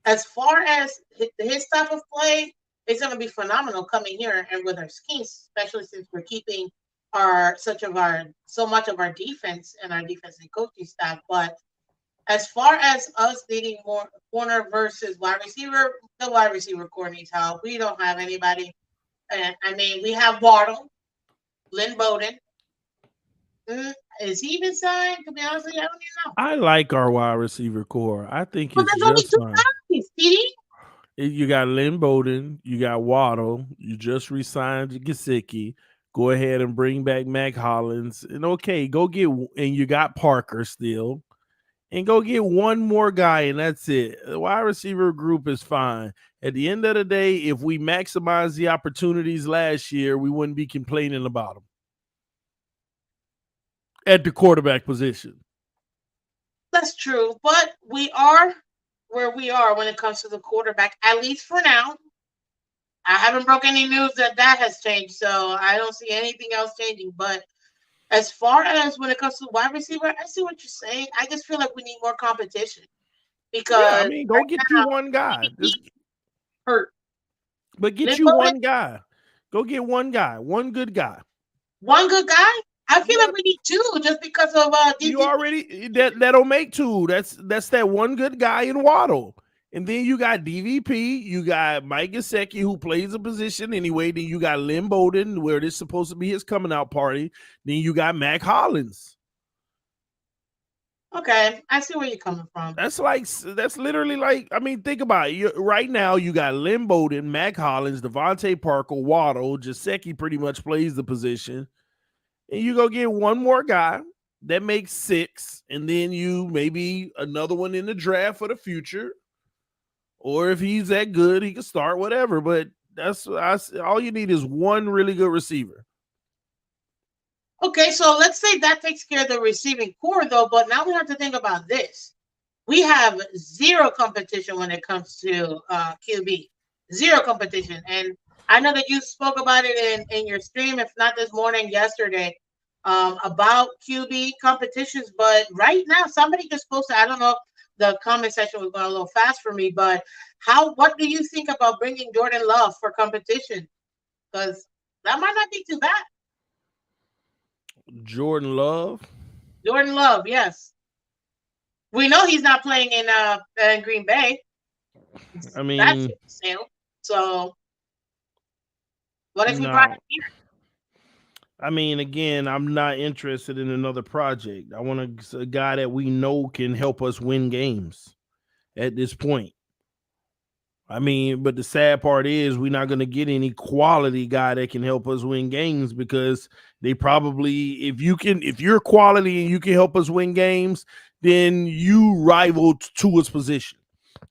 S1: as far as his type of play, it's going to be phenomenal coming here and with our schemes, especially since we're keeping so much of our defense and our defensive coaching staff. But as far as us needing more corner versus wide receiver, the wide receiver core needs help. We don't have anybody. And I mean, we have Waddle, Lynn Bowden. Is he even signed? To be honest with you, I don't even know.
S5: I like our wide receiver core. I think
S1: But
S5: it's
S1: there's only
S5: just
S1: 2
S5: fine.
S1: guys, TD.
S5: You got Lynn Bowden, you got Waddle, you just re-signed Gesicki. Go ahead and bring back Mac Hollins. And okay, and you got Parker still. And go get one more guy, and that's it. The wide receiver group is fine. At the end of the day, if we maximize the opportunities last year, we wouldn't be complaining about them at the quarterback position.
S1: That's true, but we are where we are when it comes to the quarterback, at least for now. I haven't broke any news that has changed, so I don't see anything else changing. But as far as when it comes to wide receiver, I see what you're saying. I just feel like we need more competition because
S5: I mean, go get you one guy.
S1: Hurt.
S5: But get you one guy. Go get one guy, one good guy.
S1: One good guy? I feel like we need 2 just because of
S5: you already that'll make 2. That's that one good guy in Waddle. And then you got DVP, you got Mike Gesicki, who plays a position anyway. Then you got Lynn Bowden, where this is supposed to be his coming out party. Then you got Mac Hollins.
S1: Okay, I see where you're coming from.
S5: That's literally like, I mean, think about it. Right now, you got Lynn Bowden, Mac Hollins, Devontae Parker, Waddle. Gesicki pretty much plays the position. And you go get one more guy that makes 6, and then you maybe another one in the draft for the future. Or if he's that good, he can start whatever. But all you need is one really good receiver.
S1: Okay, so let's say that takes care of the receiving core, though. But now we have to think about this. We have 0 competition when it comes to QB. 0 competition. And I know that you spoke about it in your stream, if not this morning, yesterday, about QB competitions. But right now, somebody just posted, I don't know if the comment section was going a little fast for me, but what do you think about bringing Jordan Love for competition? Because that might not be too bad.
S5: Jordan Love,
S1: yes. We know he's not playing in Green Bay.
S5: I mean,
S1: so what if we brought him here?
S5: I mean, again, I'm not interested in another project. I want a guy that we know can help us win games at this point. I mean, but the sad part is we're not going to get any quality guy that can help us win games, because they probably, if you're quality and you can help us win games, then you rival Tua's position.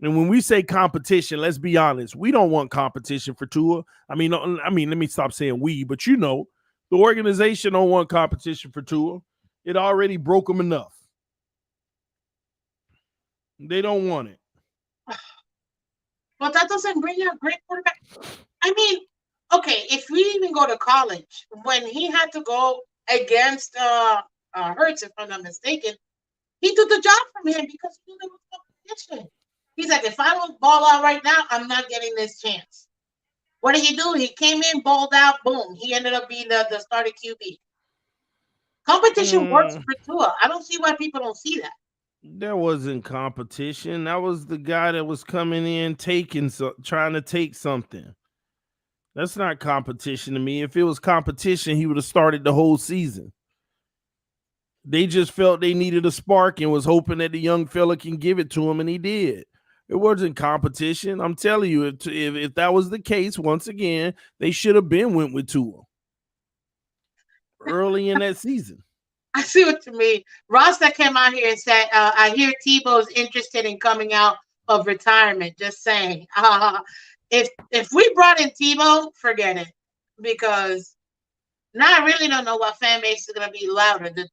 S5: And when we say competition, let's be honest, we don't want competition for Tua. I mean, let me stop saying we, but the organization don't want competition for Tua. It already broke them enough. They don't want it.
S1: But that doesn't bring you a great quarterback. I mean, okay, if we even go to college, when he had to go against Hurts, if I'm not mistaken, he took the job from him because he knew there was competition. He's like, if I don't ball out right now, I'm not getting this chance. What did he do? He came in, balled out, boom. He ended up being the starting QB. Competition works for Tua. I don't see why people don't see that.
S5: That wasn't competition. That was the guy that was coming in trying to take something. That's not competition to me. If it was competition, he would have started the whole season. They just felt they needed a spark and was hoping that the young fella can give it to him, and he did. It wasn't competition. I'm telling you, if that was the case, once again, they should have went with Tua early in that season.
S1: I see what you mean. Rasta came out here and said, I hear Tebow's interested in coming out of retirement. Just saying. If we brought in Tebow, forget it. Because now I really don't know what fan base is going to be louder. The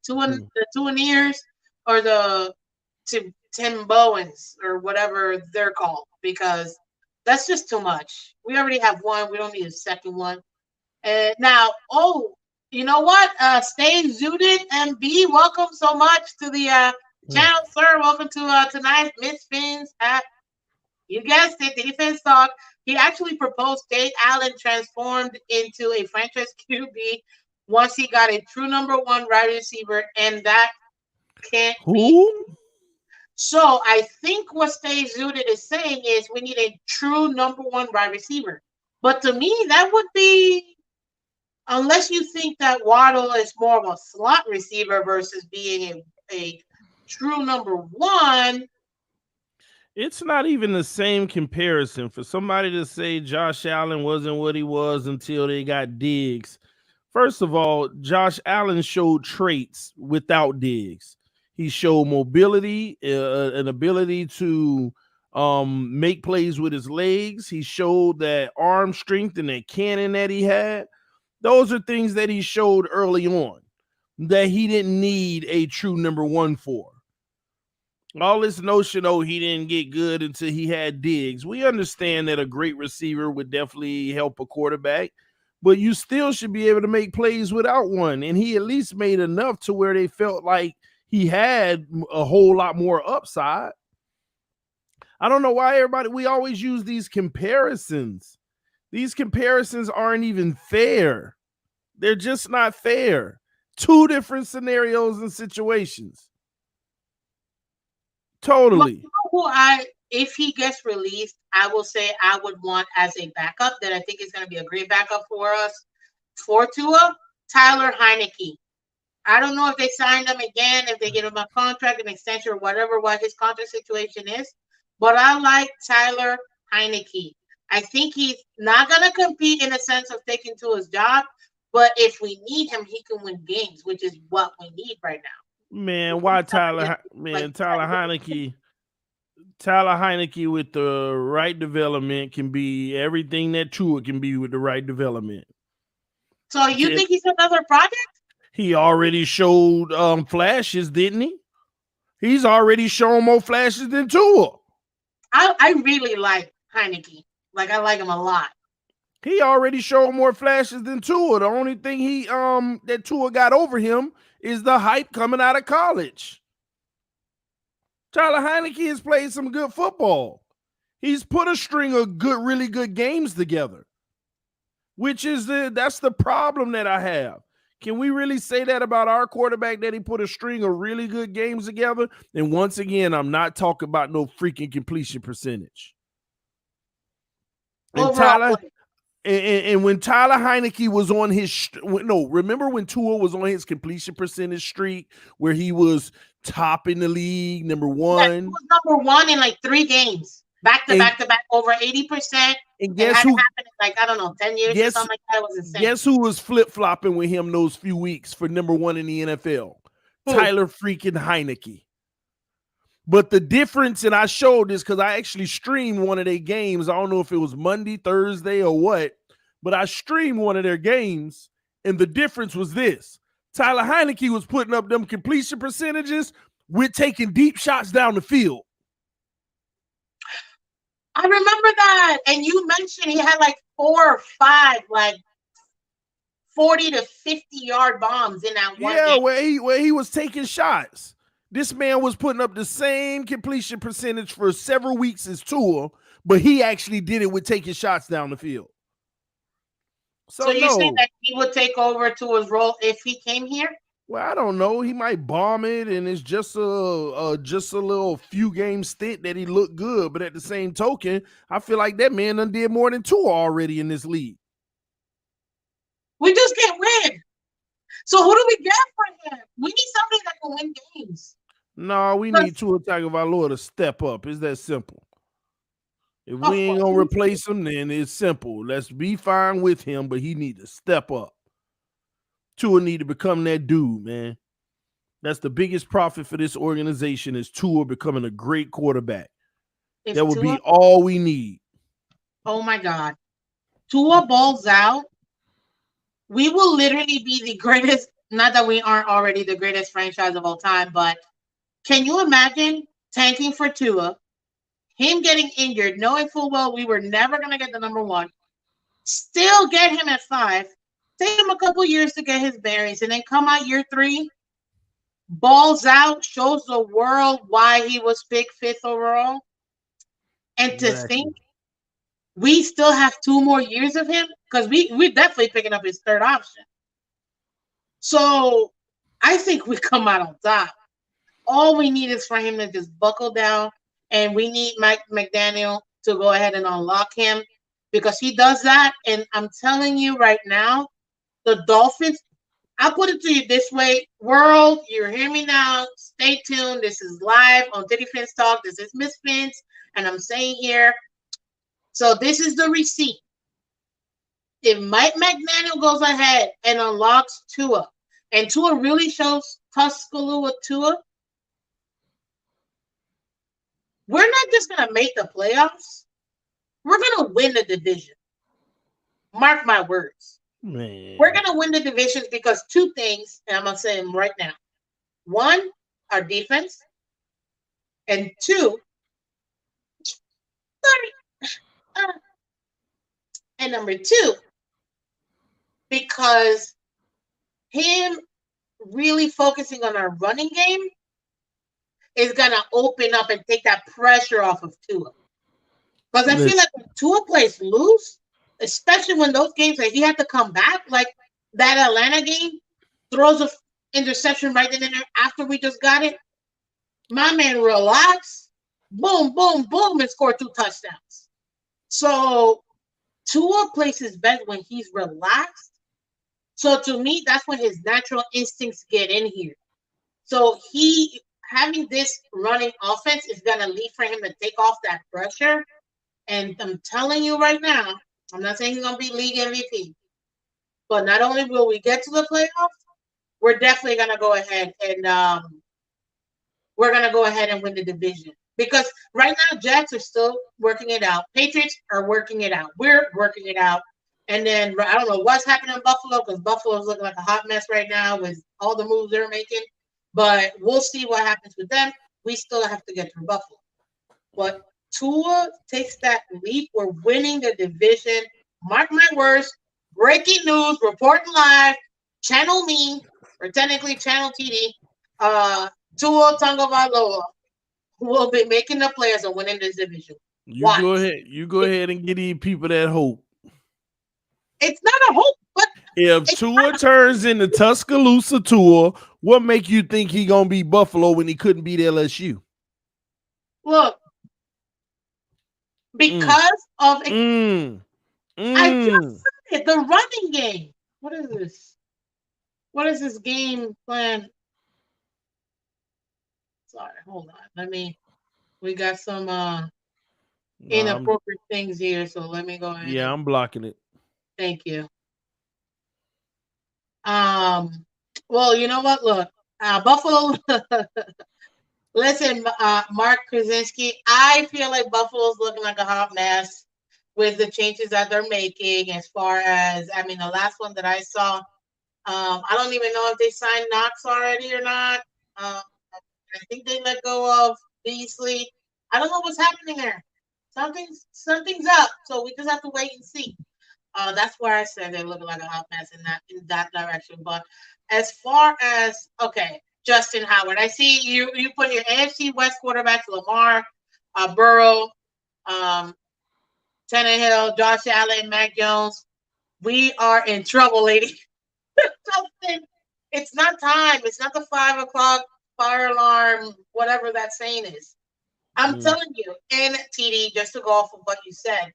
S1: Tuaneers or the Tim Bowens or whatever they're called. Because that's just too much. We already have one. We don't need a second one. Now, you know what? Stay zooted MB. Welcome so much to the channel, sir. Welcome to tonight's Miss Phins. You guessed it, TDPHINSTALK. He actually proposed Dave Allen transformed into a franchise QB once he got a true number one wide receiver, and that can't be. So I think what Stay Zooted is saying is we need a true number one wide receiver. But to me, that would be, unless you think that Waddle is more of a slot receiver versus being a true number one.
S5: It's not even the same comparison. For somebody to say Josh Allen wasn't what he was until they got Diggs. First of all, Josh Allen showed traits without Diggs. He showed mobility, an ability to make plays with his legs. He showed that arm strength and that cannon that he had. Those are things that he showed early on that he didn't need a true number one for. All this notion, he didn't get good until he had Diggs. We understand that a great receiver would definitely help a quarterback, but you still should be able to make plays without one. And he at least made enough to where they felt like he had a whole lot more upside. I don't know why we always use these comparisons. These comparisons aren't even fair. They're just not fair. Two different scenarios and situations. Totally.
S1: Well, you know who if he gets released, I will say I would want as a backup that I think is going to be a great backup for us for Tua, Tyler Heineke. I don't know if they signed him again, if they get him a contract, an extension, or whatever, what his contract situation is. But I like Tyler Heineke. I think he's not going to compete in a sense of taking Tua's job, but if we need him, he can win games, which is what we need right now.
S5: Man, why Tyler Heineke? Tyler Heineke with the right development can be everything that Tua can be with the right development.
S1: So you think he's another project?
S5: He already showed flashes, didn't he? He's already shown more flashes than Tua.
S1: I really like Heineke. Like, I like him a lot.
S5: He already showed more flashes than Tua. The only thing that Tua got over him is the hype coming out of college. Tyler Heineke has played some good football. He's put a string of really good games together, which is that's the problem that I have. Can we really say that about our quarterback, that he put a string of really good games together? And once again, I'm not talking about no freaking completion percentage. And when Tyler Heineke was on his remember when Tua was on his completion percentage streak where he was top in the league, number one? Yeah, he
S1: was number one in like 3 games, back to back, over 80%.
S5: And guess who?
S1: Happened in like, I don't know, 10 years or something like that. It was insane.
S5: Guess who was flip-flopping with him those few weeks for number one in the NFL? Who? Tyler freaking Heineke. But the difference, and I showed this because I actually streamed one of their games. I don't know if it was Monday, Thursday, or what, but I streamed one of their games, and the difference was this. Tyler Heineke was putting up them completion percentages with taking deep shots down the field.
S1: I remember that. And you mentioned he had like 4 or 5, like 40 to 50-yard bombs in that one game.
S5: where he was taking shots. This man was putting up the same completion percentage for several weeks as Tua, but he actually did it with taking shots down the field.
S1: So you're saying that he would take over Tua's role if he came here?
S5: Well, I don't know. He might bomb it, and it's just a little few game stint that he looked good. But at the same token, I feel like that man done did more than Tua already in this league.
S1: We just can't win. So who do we get for him? We need somebody that can win games.
S5: No, we need Tua Tagovailoa to step up. It's that simple. If we ain't gonna replace him, then it's simple. Let's be fine with him, but he need to step up. Tua need to become that dude, man. That's the biggest profit for this organization is Tua becoming a great quarterback. That would be all we need.
S1: Oh my God. Tua balls out. We will literally be the greatest, not that we aren't already the greatest franchise of all time, but can you imagine tanking for Tua, him getting injured, knowing full well we were never going to get the number one, still get him at 5, take him a couple years to get his bearings, and then come out year 3, balls out, shows the world why he was picked 5th overall. And to think we still have 2 more years of him, because we're definitely picking up his 3rd option. So I think we come out on top. All we need is for him to just buckle down, and we need Mike McDaniel to go ahead and unlock him, because he does that. And I'm telling you right now, the Dolphins, I'll put it to you this way, world, you're hearing me now. Stay tuned. This is live on TDPHINSTALK. This is Miss Phins, and I'm saying here, so this is the receipt. If Mike McDaniel goes ahead and unlocks Tua, and Tua really shows Tuscaloosa Tua, we're not just going to make the playoffs. We're going to win the division. Mark my words.
S5: Man.
S1: We're going to win the division because 2 things, and I'm going to say them right now. 1, our defense. And 2, and number 2, because him really focusing on our running game is going to open up and take that pressure off of Tua. Because I feel like when Tua plays loose, especially when those games that he had to come back, like that Atlanta game, throws an interception right in there after we just got it. My man relax, boom, boom, boom, and score 2 touchdowns. So Tua plays his best when he's relaxed. So to me, that's when his natural instincts get in here. So he having this running offense is going to lead for him to take off that pressure. And I'm telling you right now, I'm not saying he's going to be league MVP, but not only will we get to the playoffs, we're definitely going to go ahead and win the division. Because right now, Jets are still working it out. Patriots are working it out. We're working it out. And then I don't know what's happening in Buffalo, because Buffalo's looking like a hot mess right now with all the moves they're making. But we'll see what happens with them. We still have to get through Buffalo. But Tua takes that leap. We're winning the division. Mark my words. Breaking news, reporting live. Channel me, or technically Channel TD. Tua Tagovailoa will be making the players and winning this division.
S5: You go ahead and give these people that hope.
S1: It's not a hope, but
S5: if Tua turns into Tuscaloosa Tua, what make you think he gonna be Buffalo when he couldn't beat LSU?
S1: Look, because of I just said it, the running game. What is this? What is this game plan? Sorry, hold on. We got some inappropriate things here, so let me go ahead.
S5: Yeah, I'm blocking it.
S1: Thank you. Well, you know what? Look, Buffalo. Listen, Mark Krasinski, I feel like Buffalo's looking like a hot mess with the changes that they're making. As far as, the last one that I saw, I don't even know if they signed Knox already or not. I think they let go of Beasley. I don't know what's happening there. Something's up, so we just have to wait and see. That's where I said they're looking like a hot mess in that direction. But as far as Justin Howard, I see you put your AFC West quarterbacks: Lamar, Burrow, Tannehill, Josh Allen, Mac Jones. We are in trouble, lady. It's not time. It's not the 5 o'clock fire alarm, whatever that saying is. I'm telling you, and TD, just to go off of what you said,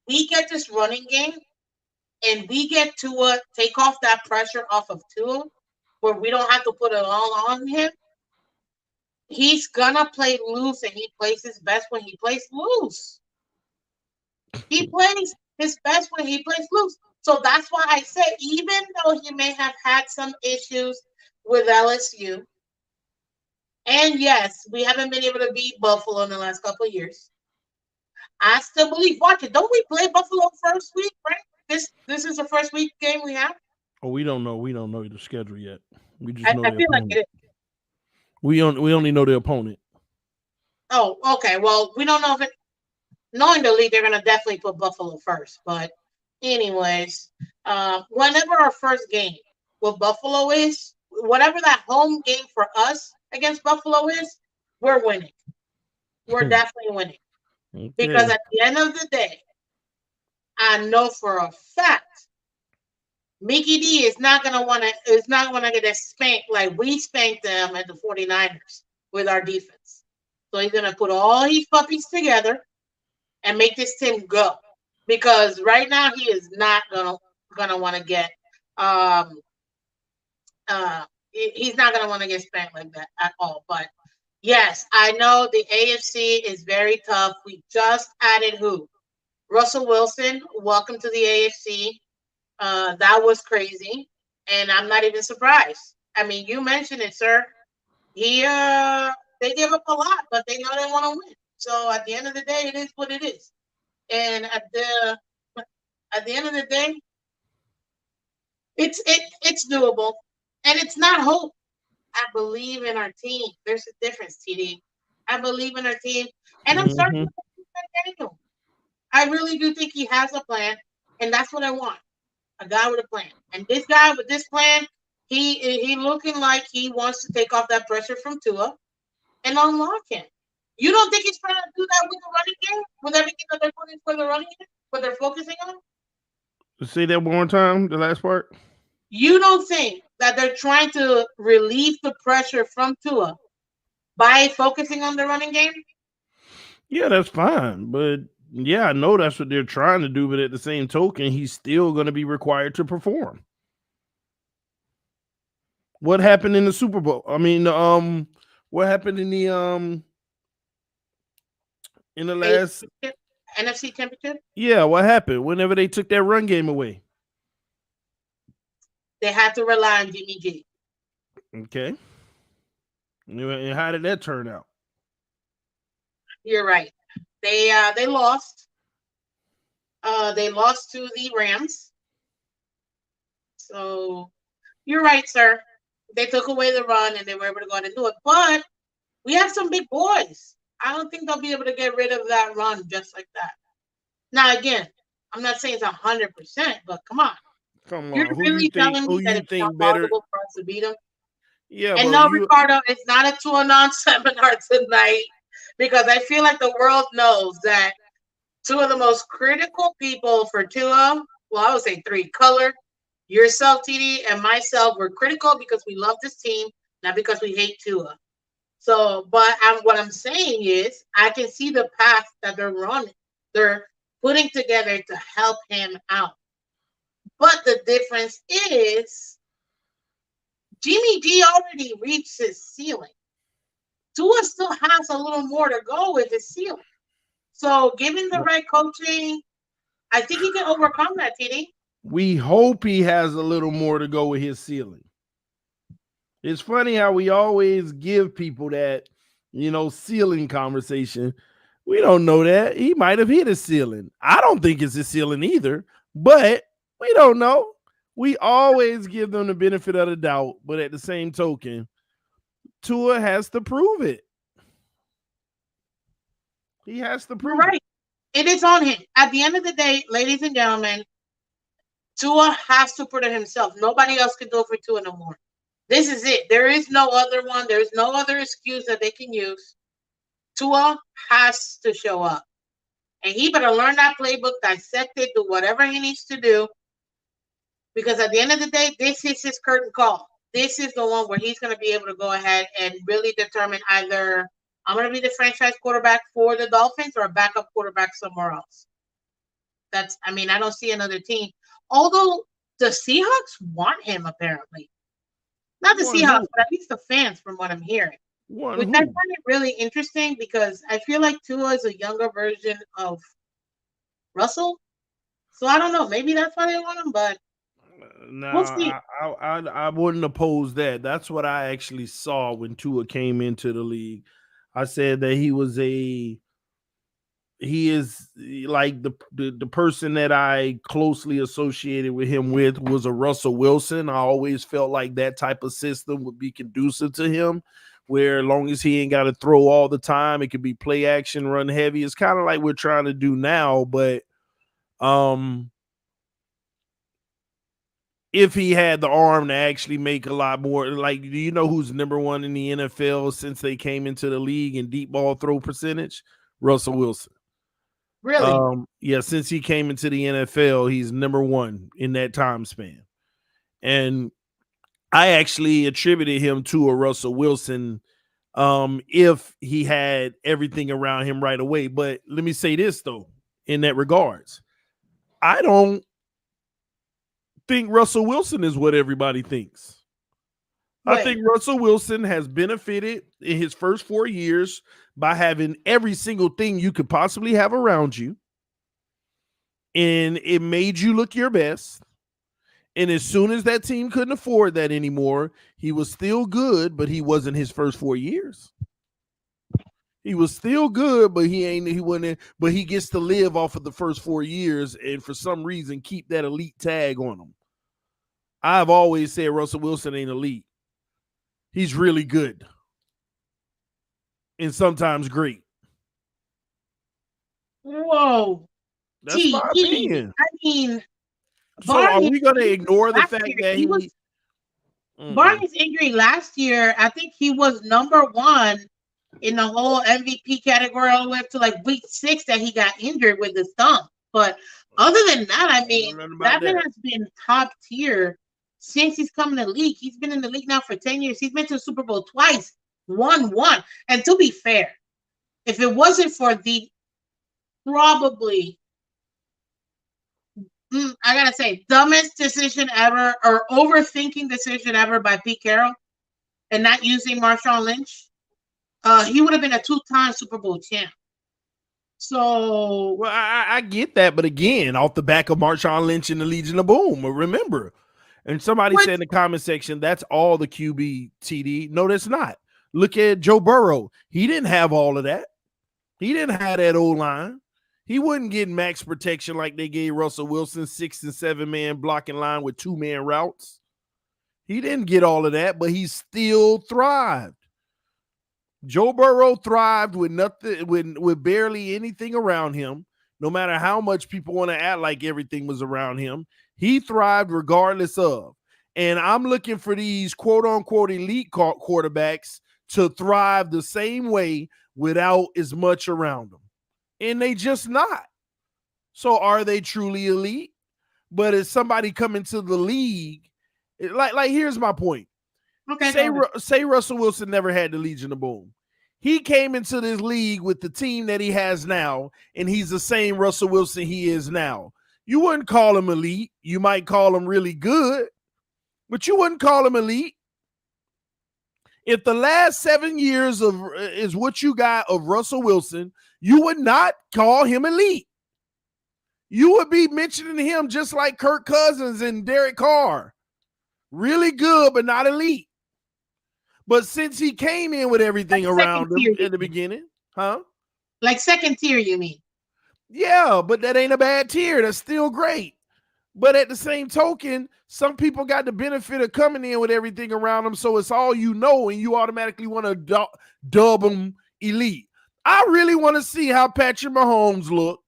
S1: we get this running game and we get Tua, take off that pressure off of Tua, where we don't have to put it all on him. He's gonna play loose, and he plays his best when he plays loose. He plays his best when he plays loose. So that's why I say, even though he may have had some issues with LSU, and yes, we haven't been able to beat Buffalo in the last couple of years, I still believe. Watch it. Don't we play Buffalo first week, right? This is the first week game we have.
S5: Oh, we don't know. We don't know the schedule yet. We just know
S1: I
S5: the
S1: feel like
S5: opponent.
S1: it is.
S5: We only know the opponent.
S1: Oh, okay. Well, we don't know if it. Knowing the league, they're gonna definitely put Buffalo first. But, anyways, whenever our first game with Buffalo is, whatever that home game for us against Buffalo is, we're winning. We're definitely winning.
S5: Okay.
S1: Because at the end of the day, I know for a fact Mickey D is not gonna get spanked like we spanked them at the 49ers with our defense. So he's gonna put all his puppies together and make this team go. Because right now he is not gonna want to get he's not gonna want to get spanked like that at all. But yes, I know the AFC is very tough. We just added who? Russell Wilson. Welcome to the AFC. That was crazy, and I'm not even surprised. I mean, you mentioned it, sir. They give up a lot, but they know they want to win. So at the end of the day, it is what it is. And at the end of the day, it's doable, and it's not hope. I believe in our team. There's a difference, TD. I believe in our team, and I'm starting to believe in Daniel. I really do think he has a plan, and that's what I want. A guy with a plan. And this guy with this plan, he looking like he wants to take off that pressure from Tua and unlock him. You don't think he's trying to do that with the running game? With everything that they're putting for the running game? What they're focusing on?
S5: Say that one more time, the last part.
S1: You don't think that they're trying to relieve the pressure from Tua by focusing on the running game?
S5: Yeah, that's fine. But yeah, I know that's what they're trying to do, but at the same token, he's still going to be required to perform. What happened in the Super Bowl? I mean, what happened in the last
S1: NFC Championship?
S5: Yeah, what happened whenever they took that run game away?
S1: They had to rely on Jimmy G.
S5: Okay. And how did that turn out?
S1: You're right. They lost. They lost to the Rams. So you're right, sir. They took away the run and they were able to go ahead and do it. But we have some big boys. I don't think they'll be able to get rid of that run just like that. Now, again, I'm not saying it's 100%, but come on.
S5: Come on.
S1: You're really telling me that it's not possible for us to beat them?
S5: Yeah,
S1: and no, Ricardo, it's not a 2-on-1 seminar tonight, because I feel like the world knows that two of the most critical people for Tua, well, I would say three, Color, yourself, TD, and myself, were critical because we love this team, not because we hate Tua. So, but what I'm saying is, I can see the path that they're running. They're putting together to help him out. But the difference is, Jimmy G already reached his ceiling. Tua still has a little more to go with his ceiling. So, given the right coaching, I think he can overcome that, TD.
S5: We hope he has a little more to go with his ceiling. It's funny how we always give people that, ceiling conversation. We don't know that. He might have hit his ceiling. I don't think it's his ceiling either, but we don't know. We always give them the benefit of the doubt, but at the same token, Tua has to prove it. He has to prove
S1: it. It is on him. At the end of the day, ladies and gentlemen, Tua has to put it himself. Nobody else can do it for Tua no more. This is it. There is no other one. There's no other excuse that they can use. Tua has to show up. And he better learn that playbook, dissect it, do whatever he needs to do. Because at the end of the day, this is his curtain call. this is the one where he's going to be able to go ahead and really determine either I'm going to be the franchise quarterback for the Dolphins or a backup quarterback somewhere else. I don't see another team. Although the Seahawks want him, apparently. Not the Seahawks, but at least the fans, from what I'm hearing. Which I find it really interesting because I feel like Tua is a younger version of Russell. So I don't know. Maybe that's why they want him, but we'll see.
S5: I wouldn't oppose that. That's what I actually saw when Tua came into the league. I said that he is like the person that I closely associated with him with was a Russell Wilson. I always felt like that type of system would be conducive to him, where as long as he ain't got to throw all the time, it could be play action, run heavy. It's kind of like we're trying to do now, but if he had the arm to actually make a lot more, like, do you know who's number one in the NFL since they came into the league in deep ball throw percentage? Russell Wilson.
S1: Really?
S5: Yeah, since he came into the NFL, he's number one in that time span. And I actually attributed him to a Russell Wilson if he had everything around him right away. But let me say this, though, in that regards. I don't think Russell Wilson is what everybody thinks. I think Russell Wilson has benefited in his first 4 years by having every single thing you could possibly have around you. And it made you look your best. And as soon as that team couldn't afford that anymore, he was still good, but he wasn't his first 4 years. He was still good, but but he gets to live off of the first 4 years and for some reason keep that elite tag on him. I've always said Russell Wilson ain't elite. He's really good. And sometimes great.
S1: Whoa.
S5: That's my opinion.
S1: I mean,
S5: so are we going to ignore the fact that he was
S1: Barkley's injury last year? I think he was number one in the whole MVP category all the way up to like week 6 that he got injured with his thumb. But other than that, I mean, that man has been top tier since he's come in the league. He's been in the league now for 10 years. He's been to the Super Bowl twice, won one. And to be fair, if it wasn't for the probably, I gotta say, dumbest decision ever or overthinking decision ever by Pete Carroll and not using Marshawn Lynch, he would have been a 2-time Super Bowl champ. So,
S5: well, I get that, but again, off the back of Marshawn Lynch and the Legion of Boom, remember. And somebody said in the comment section, that's all the QB, TD. No, that's not. Look at Joe Burrow. He didn't have all of that. He didn't have that O-line. He wasn't getting max protection like they gave Russell Wilson, 6 and 7-man blocking line with 2-man routes. He didn't get all of that, but he still thrived. Joe Burrow thrived with nothing, with barely anything around him. No matter how much people want to act like everything was around him, he thrived regardless of. And I'm looking for these quote-unquote elite quarterbacks to thrive the same way without as much around them. And they just not. So are they truly elite? But as somebody coming to the league, like here's my point.
S1: Okay.
S5: Say Russell Wilson never had the Legion of Boom. He came into this league with the team that he has now, and he's the same Russell Wilson he is now. You wouldn't call him elite. You might call him really good, but you wouldn't call him elite. If the last 7 years is what you got of Russell Wilson, you would not call him elite. You would be mentioning him just like Kirk Cousins and Derek Carr. Really good, but not elite. But since he came in with everything around him in the beginning,
S1: like second tier, you mean?
S5: Yeah, but that ain't a bad tier. That's still great. But at the same token, some people got the benefit of coming in with everything around them, so it's all you know, and you automatically want to dub them elite. I really want to see how Patrick Mahomes look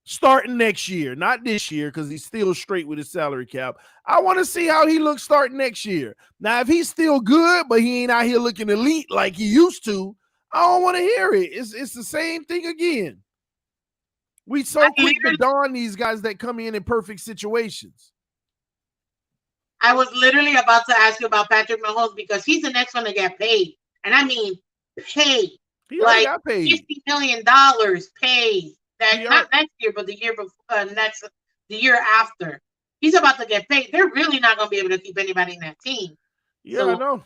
S5: starting next year, not this year because he's still straight with his salary cap. I want to see how he looks starting next year. Now, if he's still good, but he ain't out here looking elite like he used to, I don't want to hear it. It's the same thing again. We so quick to don these guys that come in perfect situations.
S1: I was literally about to ask you about Patrick Mahomes because he's the next one to get paid. And I mean paid.
S5: He already
S1: Like
S5: got paid.
S1: $50 million paid. That not next year, but the year before, the year after. He's about to get paid. They're really not going to be able to keep anybody in that team.
S5: Yeah,
S1: So,
S5: I know.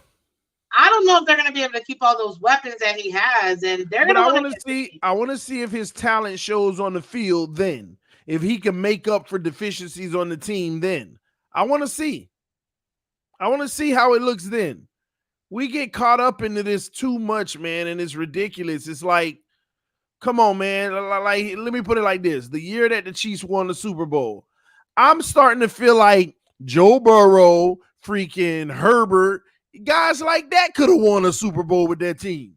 S1: I don't know if they're going to be able to keep all those weapons that he has, and they're going to want to
S5: see. I want to see if his talent shows on the field. Then, if he can make up for deficiencies on the team, then I want to see. I want to see how it looks then. We get caught up into this too much, man, and it's ridiculous. It's like, come on, man. Like, let me put it like this: the year that the Chiefs won the Super Bowl, I'm starting to feel like Joe Burrow, freaking Herbert. Guys like that could have won a Super Bowl with that team.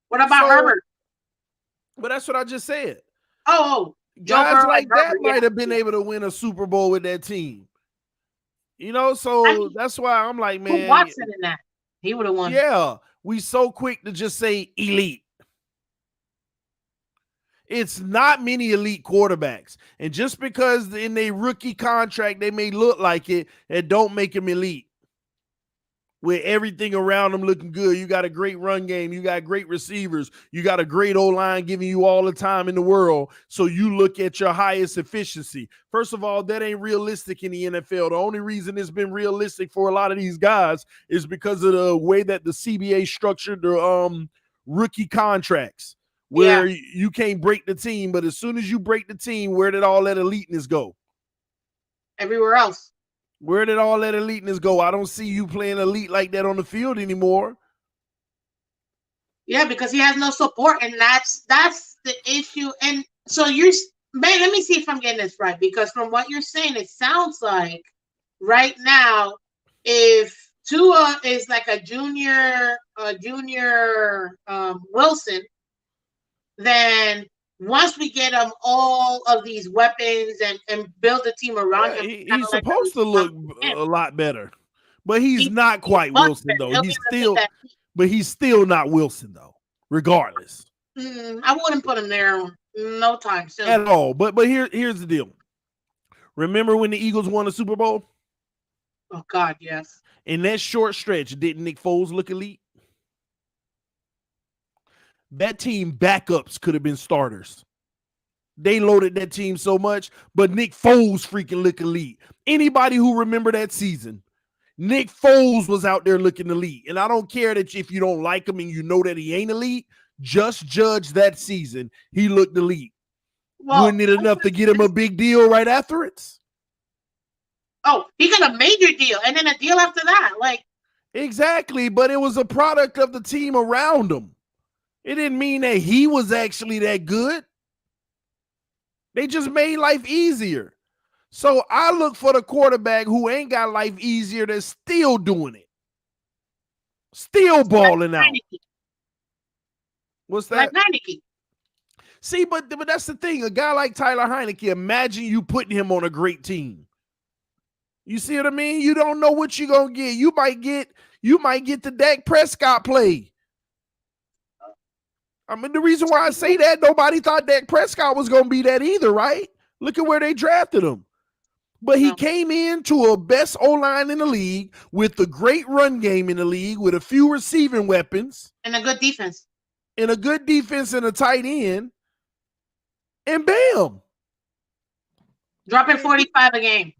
S1: What about Herbert?
S5: But that's what I just said.
S1: Oh,
S5: guys like that might have been able to win a Super Bowl with that team. You know, so that's why I'm like, man.
S1: Watson in that. He would have won.
S5: Yeah, we so quick to just say elite. It's not many elite quarterbacks. And just because in their rookie contract they may look like it, that don't make them elite. With everything around them looking good. You got a great run game. You got great receivers. You got a great O-line giving you all the time in the world. So you look at your highest efficiency. First of all, that ain't realistic in the NFL. The only reason it's been realistic for a lot of these guys is because of the way that the CBA structured the rookie contracts, where you can't break the team. But as soon as you break the team, where did all that eliteness go?
S1: Everywhere else.
S5: Where did all that eliteness go? I don't see you playing elite like that on the field anymore.
S1: Yeah, because he has no support, and that's the issue. And so let me see if I'm getting this right, because from what you're saying, it sounds like right now, if Tua is like a junior Wilson, then once we get him all of these weapons and build a team around him,
S5: he's supposed to look a lot better, but he's not quite Wilson though. He's still not Wilson though. Regardless,
S1: I wouldn't put him there no time soon
S5: at all. But here's the deal. Remember when the Eagles won the Super Bowl?
S1: Oh God, yes.
S5: In that short stretch, didn't Nick Foles look elite? That team backups could have been starters. They loaded that team so much, but Nick Foles freaking looked elite. Anybody who remember that season, Nick Foles was out there looking elite. And I don't care that if you don't like him and you know that he ain't elite, just judge that season. He looked elite. Well, wasn't it enough to get him a big deal right after it?
S1: Oh, he got a major deal and then a deal after that. Like,
S5: exactly, but it was a product of the team around him. It didn't mean that he was actually that good. They just made life easier. So I look for the quarterback who ain't got life easier that's still doing it. Still balling out. What's that?
S1: Like Heineke.
S5: See, but that's the thing. A guy like Tyler Heineke, imagine you putting him on a great team. You see what I mean? You don't know what you're going to get. You might get the Dak Prescott play. I mean, the reason why I say that, nobody thought Dak Prescott was going to be that either, right? Look at where they drafted him. But he came into a best O-line in the league with a great run game in the league with a few receiving weapons.
S1: And a good defense.
S5: And a good defense and a tight end. And bam.
S1: Dropping 45 a game.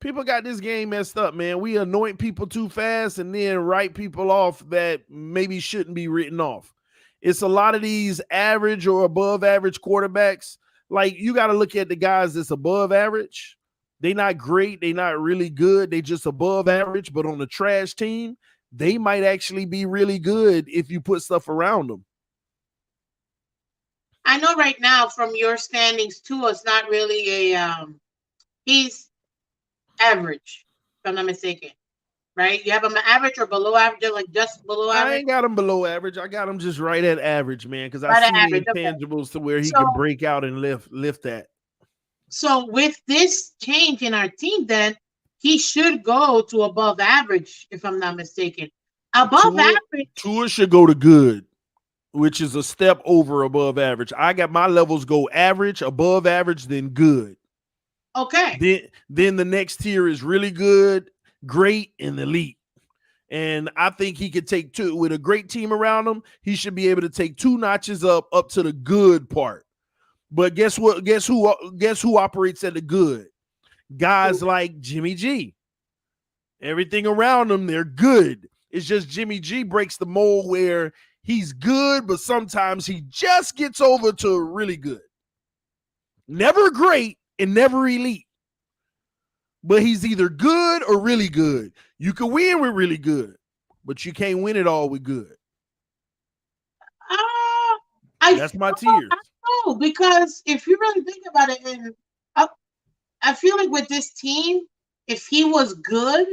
S5: People got this game messed up, man. We anoint people too fast and then write people off that maybe shouldn't be written off. It's a lot of these average or above average quarterbacks. Like, you got to look at the guys that's above average. They're not great. They're not really good. They just above average. But on a trash team, they might actually be really good if you put stuff around them.
S1: I know right now from your standings, Tua is not really he's average, if I'm not mistaken. Right? You have him average or below average, or like just below average?
S5: I ain't got him below average. I got him just right at average, man, because I see the intangibles to where he can break out and lift that.
S1: So with this change in our team, then he should go to above average, if I'm not mistaken. Average.
S5: Tua should go to good, which is a step over above average. I got my levels go average, above average, then good.
S1: Okay.
S5: Then the next tier is really good, great, and elite. And I think he could take two with a great team around him. He should be able to take 2 notches up to the good part. But guess what? Guess who operates at the good? Guys like Jimmy G. Everything around them, they're good. It's just Jimmy G breaks the mold where he's good, but sometimes he just gets over to really good. Never great and never elite. But he's either good or really good. You can win with really good, but you can't win it all with good. That's my tiers.
S1: No, because if you really think about it, and I feel like with this team, if he was good,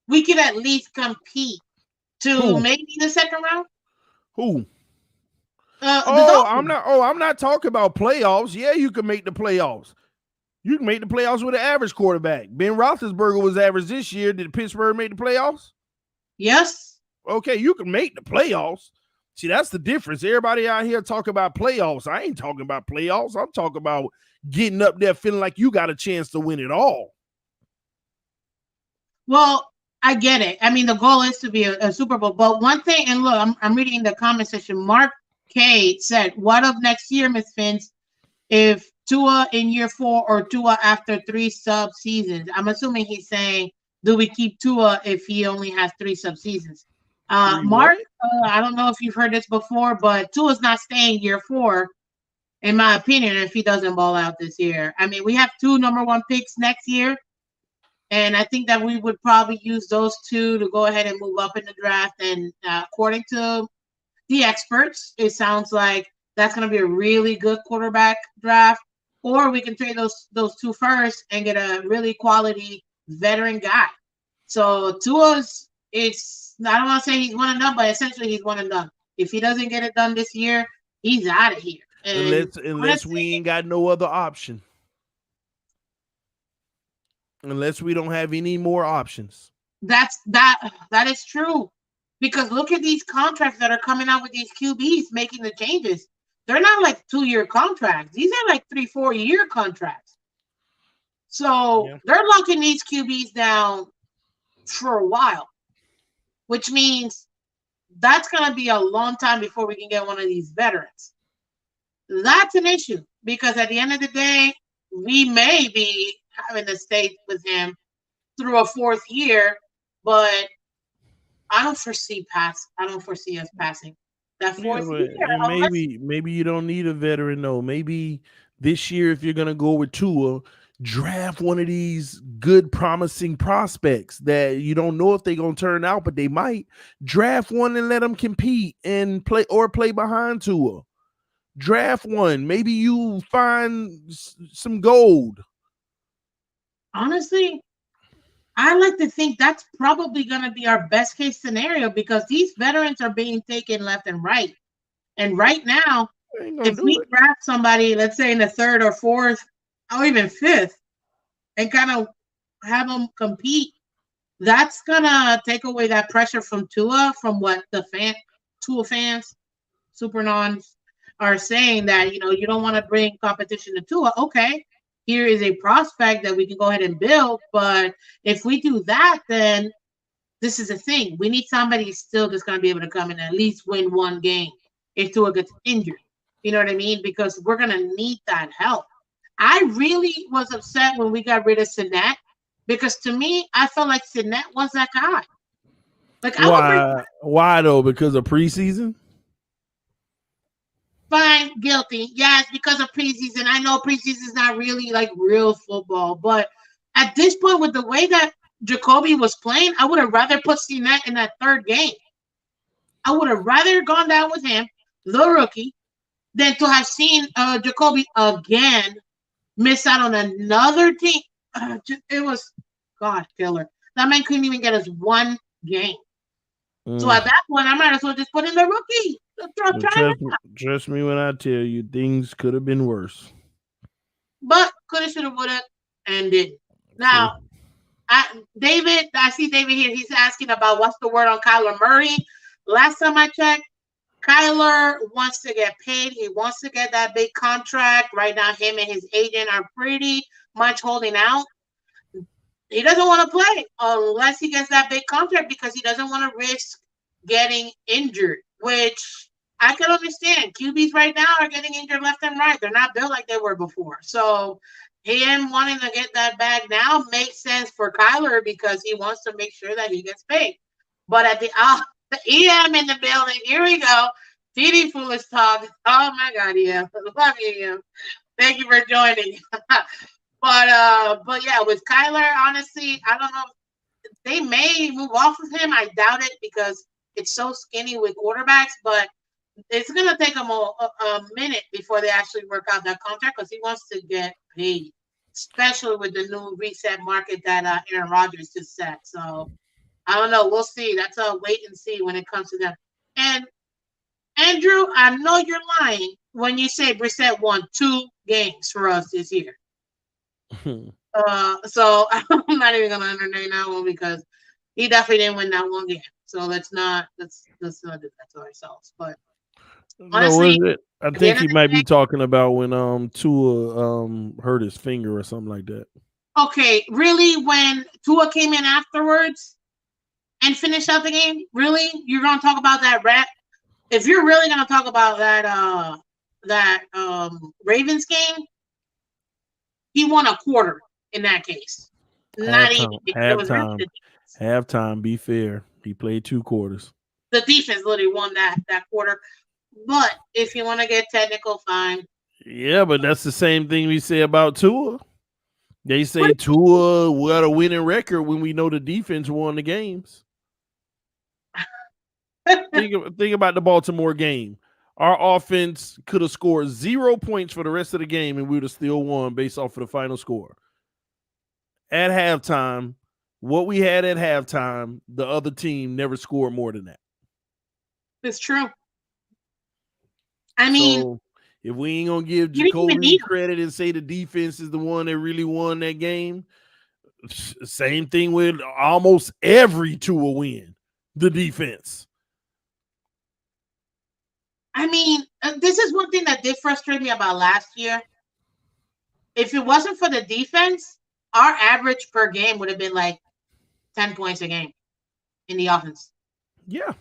S1: we could at least compete to maybe the second round.
S5: Who? I'm not talking about playoffs. Yeah, you can make the playoffs. You can make the playoffs with an average quarterback. Ben Roethlisberger was average this year. Did Pittsburgh make the playoffs?
S1: Yes.
S5: Okay, you can make the playoffs. See, that's the difference. Everybody out here talking about playoffs. I ain't talking about playoffs. I'm talking about getting up there feeling like you got a chance to win it all.
S1: Well, I get it. I mean, the goal is to be a Super Bowl. But one thing, and look, I'm reading the comment section. Mark K said, what of next year, Ms. Phins, if Tua in year 4 or Tua after 3 sub seasons? I'm assuming he's saying, do we keep Tua if he only has 3 sub seasons? Mark, I don't know if you've heard this before, but Tua's not staying year 4, in my opinion, if he doesn't ball out this year. I mean, we have 2 number 1 picks next year, and I think that we would probably use those 2 to go ahead and move up in the draft. And according to the experts, it sounds like that's going to be a really good quarterback draft, or we can trade those 2 first and get a really quality veteran guy. So Tua's, I don't want to say he's one and done, but essentially he's one and done. If he doesn't get it done this year, he's out of here. And
S5: unless we ain't got no other option. Unless we don't have any more options.
S1: That is true. Because look at these contracts that are coming out with these QBs making the changes. They're not like 2-year contracts. These are like 3-4 year contracts. So they're locking these QBs down for a while, which means that's going to be a long time before we can get one of these veterans. That's an issue because at the end of the day, we may be having to stay with him through a 4th year, but I don't foresee us passing that 4th year.
S5: And maybe you don't need a veteran though. Maybe this year, if you're gonna go with Tua, draft one of these good, promising prospects that you don't know if they're gonna turn out, but they might. Draft one and let them compete and play behind Tua. Draft one. Maybe you find some gold.
S1: Honestly, I like to think that's probably going to be our best case scenario because these veterans are being taken left and right. And right now, if we draft somebody, let's say in the 3rd or 4th or even 5th, and kind of have them compete, that's going to take away that pressure from Tua, from what the Tua fans, super nons, are saying that, you don't want to bring competition to Tua. Okay, here is a prospect that we can go ahead and build. But if we do that, then this is the thing. We need somebody still that's going to be able to come in and at least win 1 game if Tua gets injured. You know what I mean? Because we're going to need that help. I really was upset when we got rid of Sinnett because to me, I felt like Sinnett was that guy. Like,
S5: why though? Because of preseason?
S1: Fine, guilty. Yes, because of preseason. I know preseason is not really like real football, but at this point, with the way that Jacoby was playing, I would have rather put Sinnett in that 3rd game. I would have rather gone down with him, the rookie, than to have seen Jacoby again miss out on another team. It was killer. That man couldn't even get us 1 game. So at that point, I might as well just put in the rookie.
S5: Trust me when I tell you, things could have been worse.
S1: But coulda, shoulda, woulda, and didn't. Now, I see David here. He's asking about what's the word on Kyler Murray. Last time I checked, Kyler wants to get paid. He wants to get that big contract. Right now, him and his agent are pretty much holding out. He doesn't want to play unless he gets that big contract because he doesn't want to risk getting injured, which I can understand. QBs right now are getting injured left and right. They're not built like they were before. So him wanting to get that bag now makes sense for Kyler because he wants to make sure that he gets paid. But at the EM in the building, here we go. TD Foolish Talk. Oh my God, EM. Love you, EM. Thank you for joining. But yeah, with Kyler, honestly, I don't know. They may move off of him. I doubt it because it's so skinny with quarterbacks, but it's going to take him a minute before they actually work out that contract because he wants to get paid, especially with the new reset market that Aaron Rodgers just set. So I don't know. We'll see. That's a wait and see when it comes to them. And Andrew, I know you're lying when you say Brissett won 2 games for us this year. So I'm not even gonna entertain that one because he definitely didn't win that one game. So let's not do that to ourselves. But honestly,
S5: no, I think he might be talking about when Tua hurt his finger or something like that.
S1: Okay, really? When Tua came in afterwards and finished out the game, really? You're gonna talk about that rap? If you're really gonna talk about that Ravens game, he won a quarter in that case. Not even.
S5: Halftime. Be fair. He played 2 quarters.
S1: The defense literally won that quarter. But if you want to get technical, fine.
S5: Yeah, but that's the same thing we say about Tua. They say Tua got a winning record when we know the defense won the games. think about the Baltimore game. Our offense could have scored 0 points for the rest of the game, and we would have still won based off of the final score. At halftime, what we had at halftime, the other team never scored more than that.
S1: It's true. I mean,
S5: so if we ain't gonna give Jacoby credit and say the defense is the one that really won that game, same thing with almost every Tua win, the defense.
S1: I mean, this is one thing that did frustrate me about last year. If it wasn't for the defense, our average per game would have been like 10 points a game in the offense.
S5: Yeah.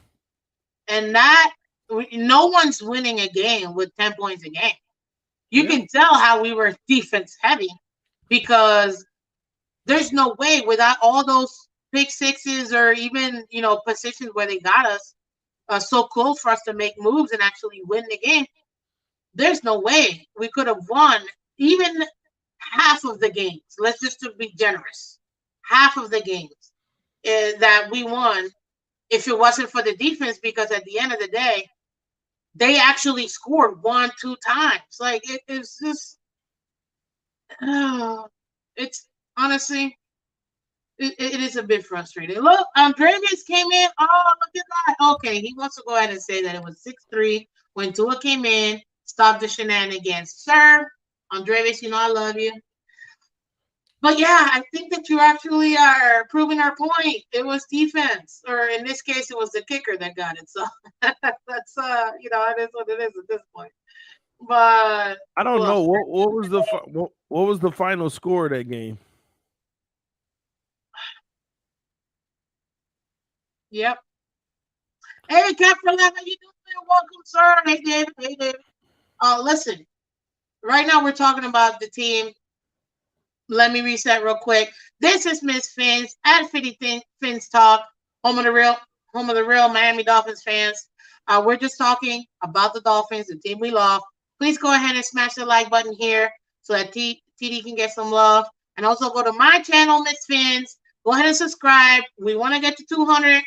S1: And that, no one's winning a game with 10 points a game. You can tell how we were defense heavy because there's no way without all those pick sixes or even, positions where they got us so close for us to make moves and actually win the game. There's no way we could have won even half of the games. Let's just to be generous. Half of the games that we won if it wasn't for the defense, because at the end of the day, they actually scored 1-2 times. Like it's just, it's honestly, it is a bit frustrating. Look, Andreas came in. Oh, look at that. Okay, he wants to go ahead and say that it was 6-3 when Tua came in, stopped the shenanigans. Sir, Andreas, I love you. But yeah, I think that you actually are proving our point. It was defense, or in this case, it was the kicker that got it. So that's it is what it is at this point. But
S5: I don't know what was the final score of that game.
S1: Yep. Hey, Captain, how you doing? Welcome, sir. Hey, David. Hey, David. Listen. Right now, we're talking about the team. Let me reset real quick. This is Miss Phins at TDPHINSTALK, home of the real Miami Dolphins fans. We're just talking about the Dolphins, the team we love. Please go ahead and smash the like button here so that TD can get some love. And also go to my channel, Miss Phins. Go ahead and subscribe. We want to get to 200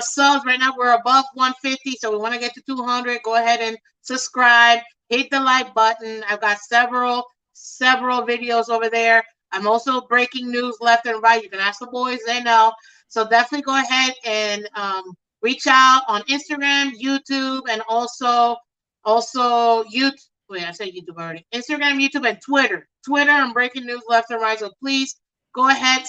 S1: subs. Right now, we're above 150, so we want to get to 200. Go ahead and subscribe. Hit the like button. I've got several videos over there. I'm also breaking news left and right. You can ask the boys, they know. So definitely go ahead and reach out on Instagram, YouTube, and also YouTube. Wait, I said YouTube already. Instagram, YouTube, and Twitter. I'm breaking news left and right. So please go ahead,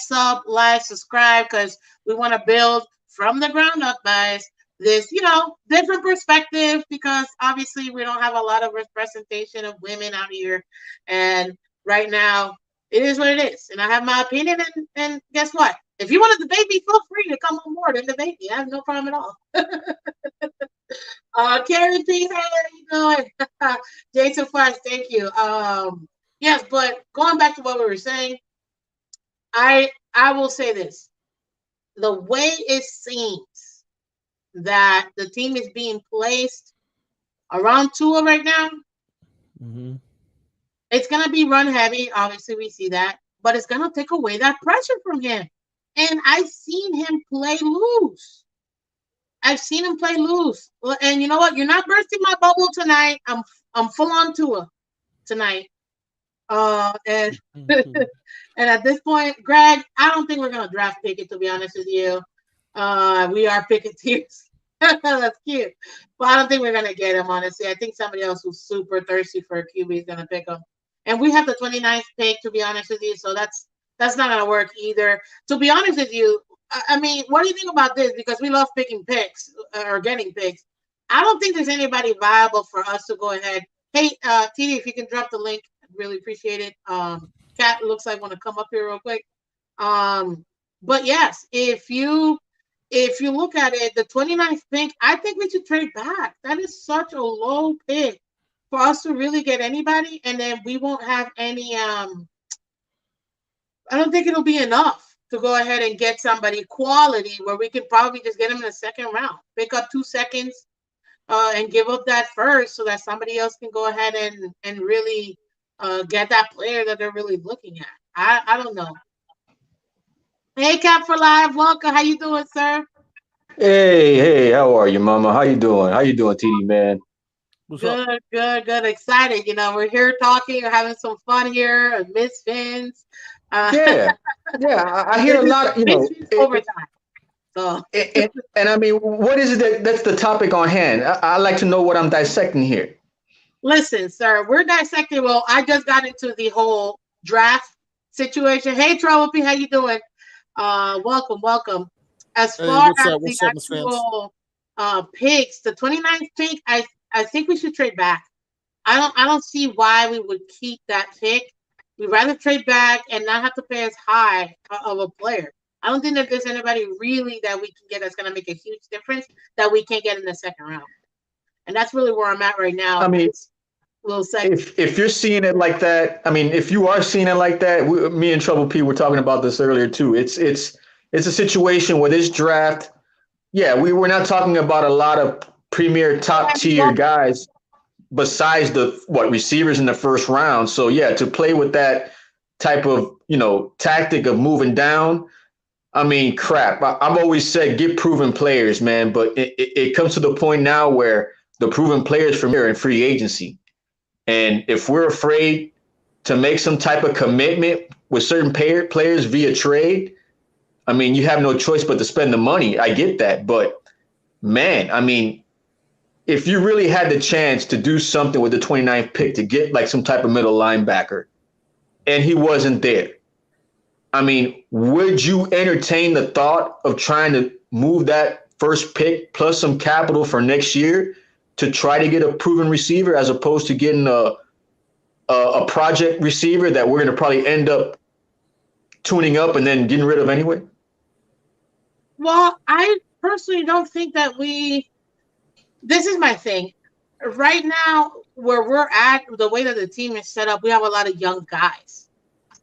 S1: like, subscribe, because we want to build from the ground up, guys. this, different perspective, because obviously we don't have a lot of representation of women out here. And right now, it is what it is. And I have my opinion. And guess what? If you want to debate me, feel free to come on board and debate me. I have no problem at all. Karen P, hey, how you doing? Jason Flash, thank you. Yes, but going back to what we were saying, I will say this. The way it seems that the team is being placed around Tua right now, it's going to be run heavy. Obviously, we see that. But it's going to take away that pressure from him. And I've seen him play loose. I've seen him play loose. And you know what? You're not bursting my bubble tonight. I'm full on Tua tonight. And at this point, Greg, I don't think we're going to draft Pickett, to be honest with you. We are Picketeers. That's cute. But I don't think we're going to get him, honestly. I think somebody else who's super thirsty for a QB is going to pick him. And we have the 29th pick, to be honest with you. So that's not going to work either. To be honest with you, I mean, what do you think about this? Because we love picking picks or getting picks. I don't think there's anybody viable for us to go ahead. Hey, TD, if you can drop the link, I'd really appreciate it. Kat looks like want to come up here real quick. But yes, if you look at it, the 29th pick, I think we should trade back. That is such a low pick for us to really get anybody, and then we won't have any. I don't think it'll be enough to go ahead and get somebody quality where we can probably just get them in the second round, pick up 2 seconds, and give up that first so that somebody else can go ahead and really get that player that they're really looking at. I don't know. Hey, Cap for Live, welcome. How you doing, sir?
S6: Hey, how are you, Mama? How you doing? How you doing, TD man?
S5: What's up?
S1: Good. Excited. We're here talking. We're having some fun here. Miss Phins.
S6: Yeah, I hear a lot.
S1: Overtime. So,
S6: and I mean, what is it that's the topic on hand? I like to know what I'm dissecting here.
S1: Listen, sir, we're dissecting. Well, I just got into the whole draft situation. Hey, Trouble P, how you doing? Welcome. As far as the actual picks, the 29th pick, I think we should trade back. I don't see why we would keep that pick. We'd rather trade back and not have to pay as high of a player. I don't think that there's anybody really that we can get that's going to make a huge difference that we can't get in the second round. And that's really where I'm at right now.
S6: I mean, if you're seeing it like that, I mean, if you are seeing it like that, me and Trouble P were talking about this earlier too. It's a situation where this draft, we're not talking about a lot of premier top tier guys besides the receivers in the first round. So to play with that type of tactic of moving down, I mean, crap. I've always said get proven players, man. But it comes to the point now where the proven players from here in free agency, and if we're afraid to make some type of commitment with certain players via trade, I mean, you have no choice but to spend the money. I get that, but man, I mean, if you really had the chance to do something with the 29th pick to get like some type of middle linebacker and he wasn't there, I mean, would you entertain the thought of trying to move that first pick plus some capital for next year to try to get a proven receiver as opposed to getting a project receiver that we're going to probably end up tuning up and then getting rid of anyway?
S1: Well, I personally don't think that this is my thing. Right now, where we're at, the way that the team is set up, we have a lot of young guys.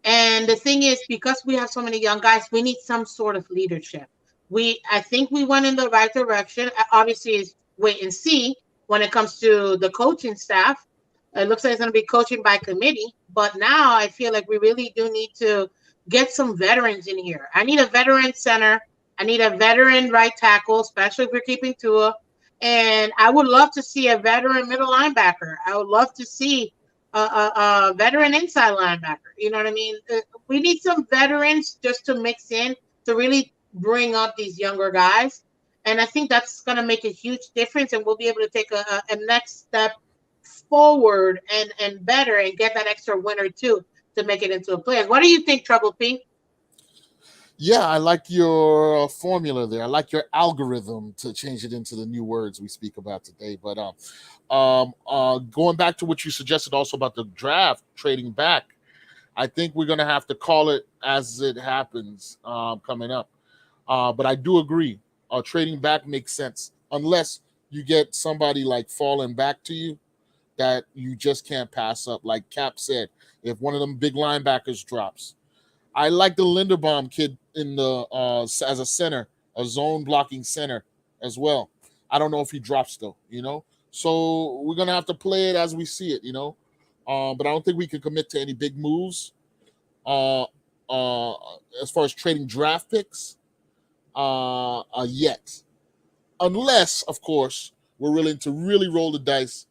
S1: And the thing is, because we have so many young guys, we need some sort of leadership. I think we went in the right direction. Obviously, it's wait and see when it comes to the coaching staff. It looks like it's going to be coaching by committee. But now I feel like we really do need to get some veterans in here. I need a veteran center. I need a veteran right tackle, especially if we're keeping Tua. And I would love to see a veteran middle linebacker. I would love to see a veteran inside linebacker. You know what I mean? We need some veterans just to mix in to really bring up these younger guys. And I think that's going to make a huge difference. And we'll be able to take a next step forward and better and get that extra win or two to make it into a player. What do you think, Trouble P?
S7: Yeah, I like your formula there. I like your algorithm to change it into the new words we speak about today. But going back to what you suggested also about the draft, trading back, I think we're going to have to call it as it happens coming up. But I do agree. Trading back makes sense unless you get somebody like falling back to you that you just can't pass up. Like Cap said, if one of them big linebackers drops, I like the Linderbaum kid in the as a center, a zone blocking center as well. I don't know if he drops though, So we're gonna have to play it as we see it, But I don't think we can commit to any big moves. Uh, uh, as far as trading draft picks, yet, unless of course we're willing to really roll the dice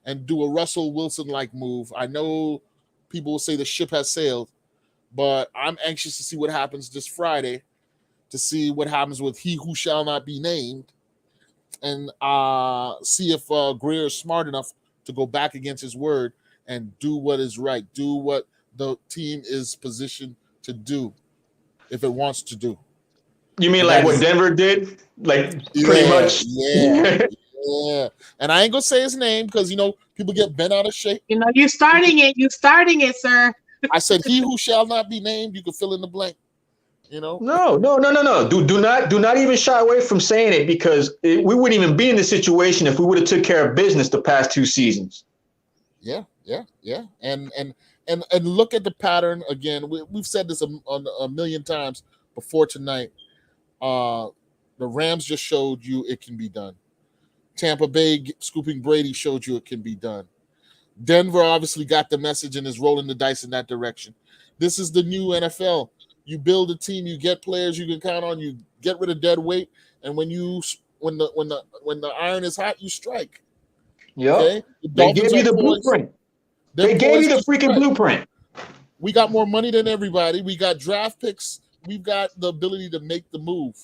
S7: and do a Russell Wilson like move. I know people will say the ship has sailed, but I'm anxious to see what happens this Friday, to see what happens with he who shall not be named, and see if Greer is smart enough to go back against his word and do what is right, do what the team is positioned to do if it wants to do.
S6: You mean
S7: And
S6: like
S7: that
S6: what
S7: is-
S6: Denver did? Like pretty much.
S7: Yeah. And I ain't gonna say his name because people get bent out of shape.
S1: You starting it. You starting it, sir.
S7: I said he who shall not be named. You can fill in the blank.
S6: No. Do not even shy away from saying it, because we wouldn't even be in this situation if we would have took care of business the past 2 seasons.
S7: Yeah. And look at the pattern again. We've said this a million times before tonight. The Rams just showed you it can be done. Tampa Bay scooping Brady showed you it can be done. Denver obviously got the message and is rolling the dice in that direction. This is the new NFL. You build a team, you get players you can count on, you get rid of dead weight, and when the iron is hot, you strike.
S6: Yep.
S7: Okay?
S6: They gave you the blueprint. They gave you the freaking blueprint.
S7: We got more money than everybody. We got draft picks. We've got the ability to make the move.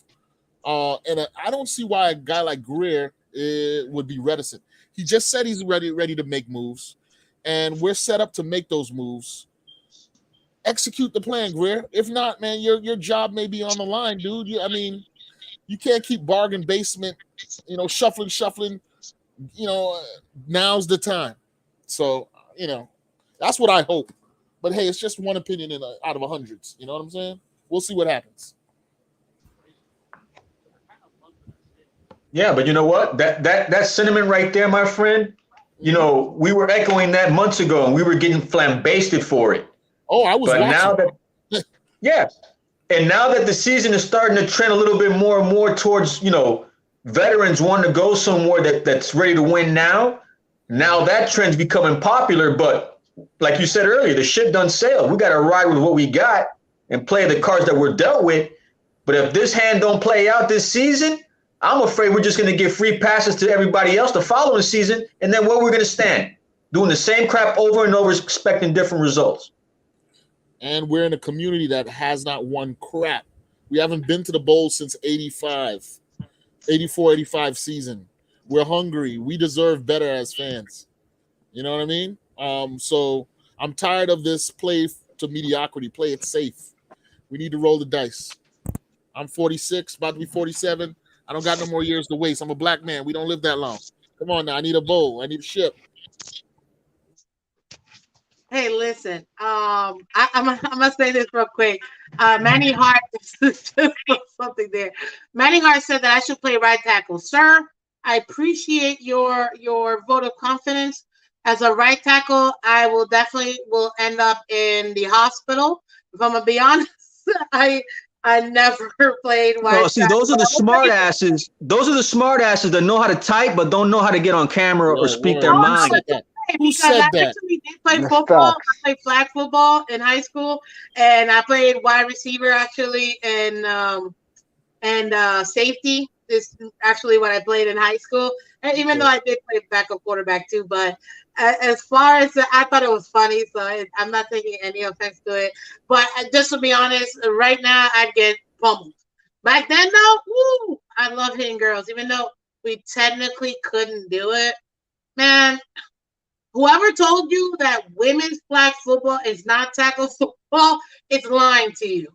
S7: And I don't see why a guy like Greer would be reticent. He just said he's ready to make moves, and we're set up to make those moves. Execute the plan, Greer. If not, man, your job may be on the line, dude. You can't keep bargain basement, shuffling. Now's the time. So, that's what I hope. But hey, it's just one opinion out of hundreds. You know what I'm saying? We'll see what happens.
S6: Yeah, but you know what? That sentiment right there, my friend, we were echoing that months ago and we were getting flambasted for it.
S7: Oh, I was watching.
S6: And now that the season is starting to trend a little bit more and more towards, veterans wanting to go somewhere that's ready to win now that trend's becoming popular. But like you said earlier, the ship done sailed. We got to ride with what we got and play the cards that we're dealt with. But if this hand don't play out this season, I'm afraid we're just going to give free passes to everybody else the following season. And then where we're going to stand, doing the same crap over and over, expecting different results.
S7: And we're in a community that has not won crap. We haven't been to the bowl since 84, 85 season. We're hungry. We deserve better as fans. You know what I mean? So I'm tired of this play to mediocrity. Play it safe. We need to roll the dice. I'm 46, about to be 47. I don't got no more years to waste. I'm a black man. We don't live that long. Come on now. I need a bowl. I need a ship.
S1: Hey, listen. I'm gonna say this real quick. Manny Hart, something there. Manny Hart said that I should play right tackle. Sir, I appreciate your vote of confidence. As a right tackle, I will definitely end up in the hospital. If I'm gonna be honest, I never played wide tackle.
S6: See, those are the smart asses. Those are the smart asses that know how to type but don't know how to get on camera or speak their mind.
S7: Who said that?
S1: Actually did play football. I played flag football in high school, and I played wide receiver actually, and safety is actually what I played in high school. And even though I did play backup quarterback too, but as far as I thought it was funny, so I'm not taking any offense to it. But just to be honest, right now I'd get pummeled. Back then, though, woo, I love hitting girls, even though we technically couldn't do it, man. Whoever told you that women's flag football is not tackle football is lying to you.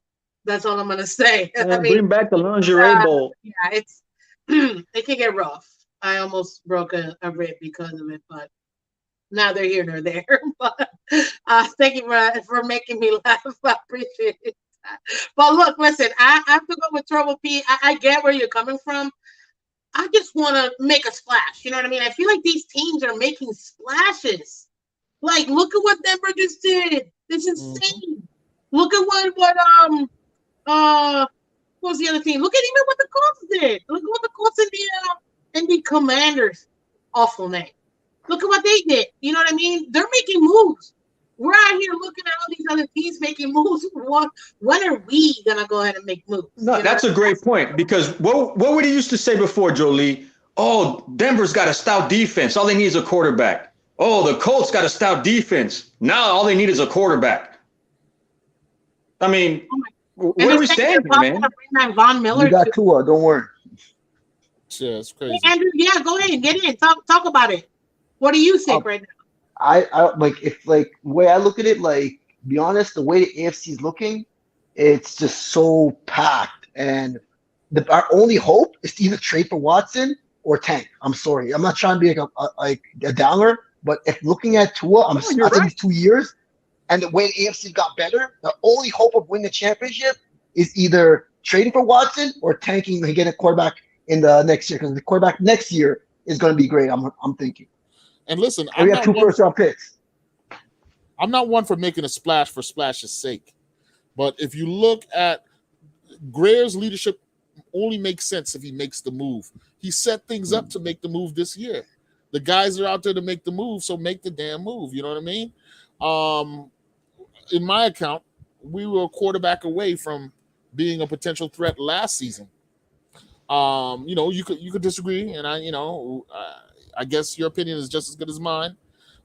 S1: That's all I'm gonna say. I mean,
S6: bring back the lingerie bowl.
S1: yeah, it's it can get rough. I almost broke a rib because of it, but neither here nor there. But thank you for making me laugh. I appreciate it. But look, listen, I have to go with Trouble P. I get where you're coming from. I just want to make a splash. You know what I mean? I feel like these teams are making splashes. Like, look at what Denver just did. This is insane. Look at what was the other team? Look at even what the Colts did. Look at what the Colts and the Commanders. Awful name. Look at what they did. You know what I mean? They're making moves. We're out here looking at all these other teams making moves. When are we gonna go ahead and make moves?
S6: No, that's a great point, because what would he used to say before, Jolie? Oh, Denver's got a stout defense. All they need is a quarterback. Oh, the Colts got a stout defense. Now all they need is a quarterback. I mean, where do we stand here, man?
S1: Bring back Von Miller.
S8: You got Tua, don't worry.
S7: Yeah, it's crazy.
S1: Hey, Andrew, yeah, go ahead, get in. Talk about it. What do you think right now?
S8: I like, if like the way I look at it, like, be honest, the way the AFC is looking, it's just so packed, and our only hope is to either trade for Watson or tank. I'm sorry, I'm not trying to be like a downer, but if looking at Tua, I think it's 2 years, and the way the AFC got better, the only hope of winning the championship is either trading for Watson or tanking and getting a quarterback in the next year, because the quarterback next year is going to be great. I'm thinking.
S7: And listen,
S8: we have 2 first-round picks.
S7: I'm not one for making a splash for splash's sake, but if you look at Greer's leadership, only makes sense if he makes the move. He set things up to make the move this year. The guys are out there to make the move, so make the damn move. You know what I mean? In my account, we were a quarterback away from being a potential threat last season. You could disagree, and I guess your opinion is just as good as mine.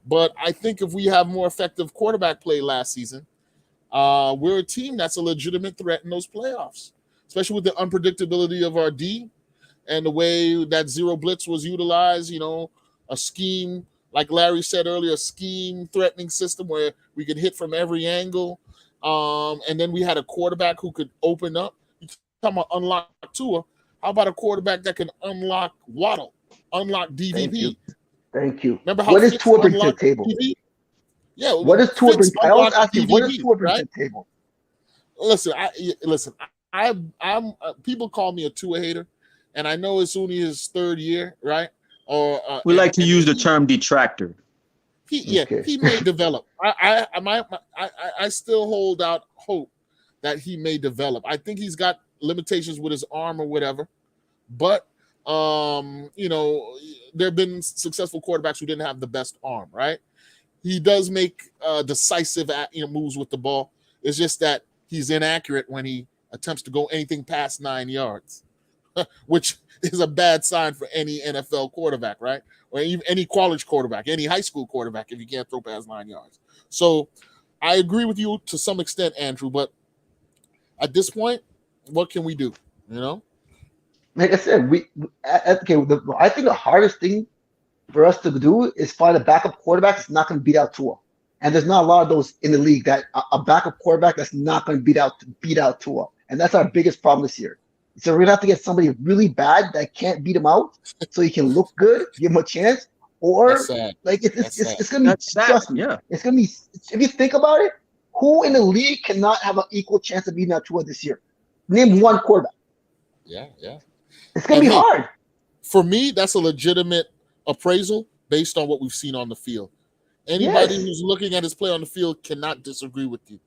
S7: But I think if we have more effective quarterback play last season, we're a team that's a legitimate threat in those playoffs, especially with the unpredictability of our D and the way that zero blitz was utilized, a scheme, like Larry said earlier, a scheme threatening system where we could hit from every angle. And then we had a quarterback who could open up. You're talking about unlock Tua. How about a quarterback that can unlock Waddle? Unlock DVP.
S8: Thank you.
S7: Remember how
S8: what does Tua bring to the table?
S7: DVP? Yeah.
S8: What does Tua bring? I always ask you, what does
S7: DVP,
S8: Tua bring to the table?
S7: Listen. I'm people call me a Tua hater, and I know it's only his 3rd year, right? Or
S6: we like to use the term detractor.
S7: He may develop. I still hold out hope that he may develop. I think he's got limitations with his arm or whatever, but there have been successful quarterbacks who didn't have the best arm, right? He does make decisive moves with the ball. It's just that he's inaccurate when he attempts to go anything past 9 yards, which is a bad sign for any NFL quarterback, right? Or even any college quarterback, any high school quarterback, if you can't throw past 9 yards. So I agree with you to some extent, Andrew, but at this point, what can we do?
S8: Like I said, I think the hardest thing for us to do is find a backup quarterback that's not going to beat out Tua. And there's not a lot of those in the league, that a backup quarterback that's not going to beat out Tua. And that's our biggest problem this year. So we're going to have to get somebody really bad that can't beat him out, so he can look good, give him a chance. Or it's going to be, trust me, it's going to be, if you think about it, who in the league cannot have an equal chance of beating out Tua this year? Name one quarterback.
S7: Yeah.
S8: It's going to be hard.
S7: For me, that's a legitimate appraisal based on what we've seen on the field. Anybody who's looking at his play on the field cannot disagree with you.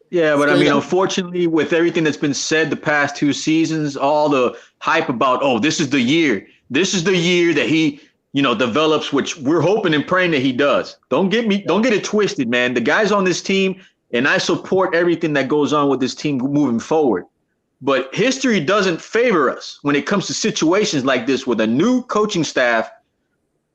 S6: Yeah, but unfortunately, with everything that's been said the past 2 seasons, all the hype about, this is the year. This is the year that he, develops, which we're hoping and praying that he does. Don't get it twisted, man. The guys on this team, and I support everything that goes on with this team moving forward. But history doesn't favor us when it comes to situations like this with a new coaching staff,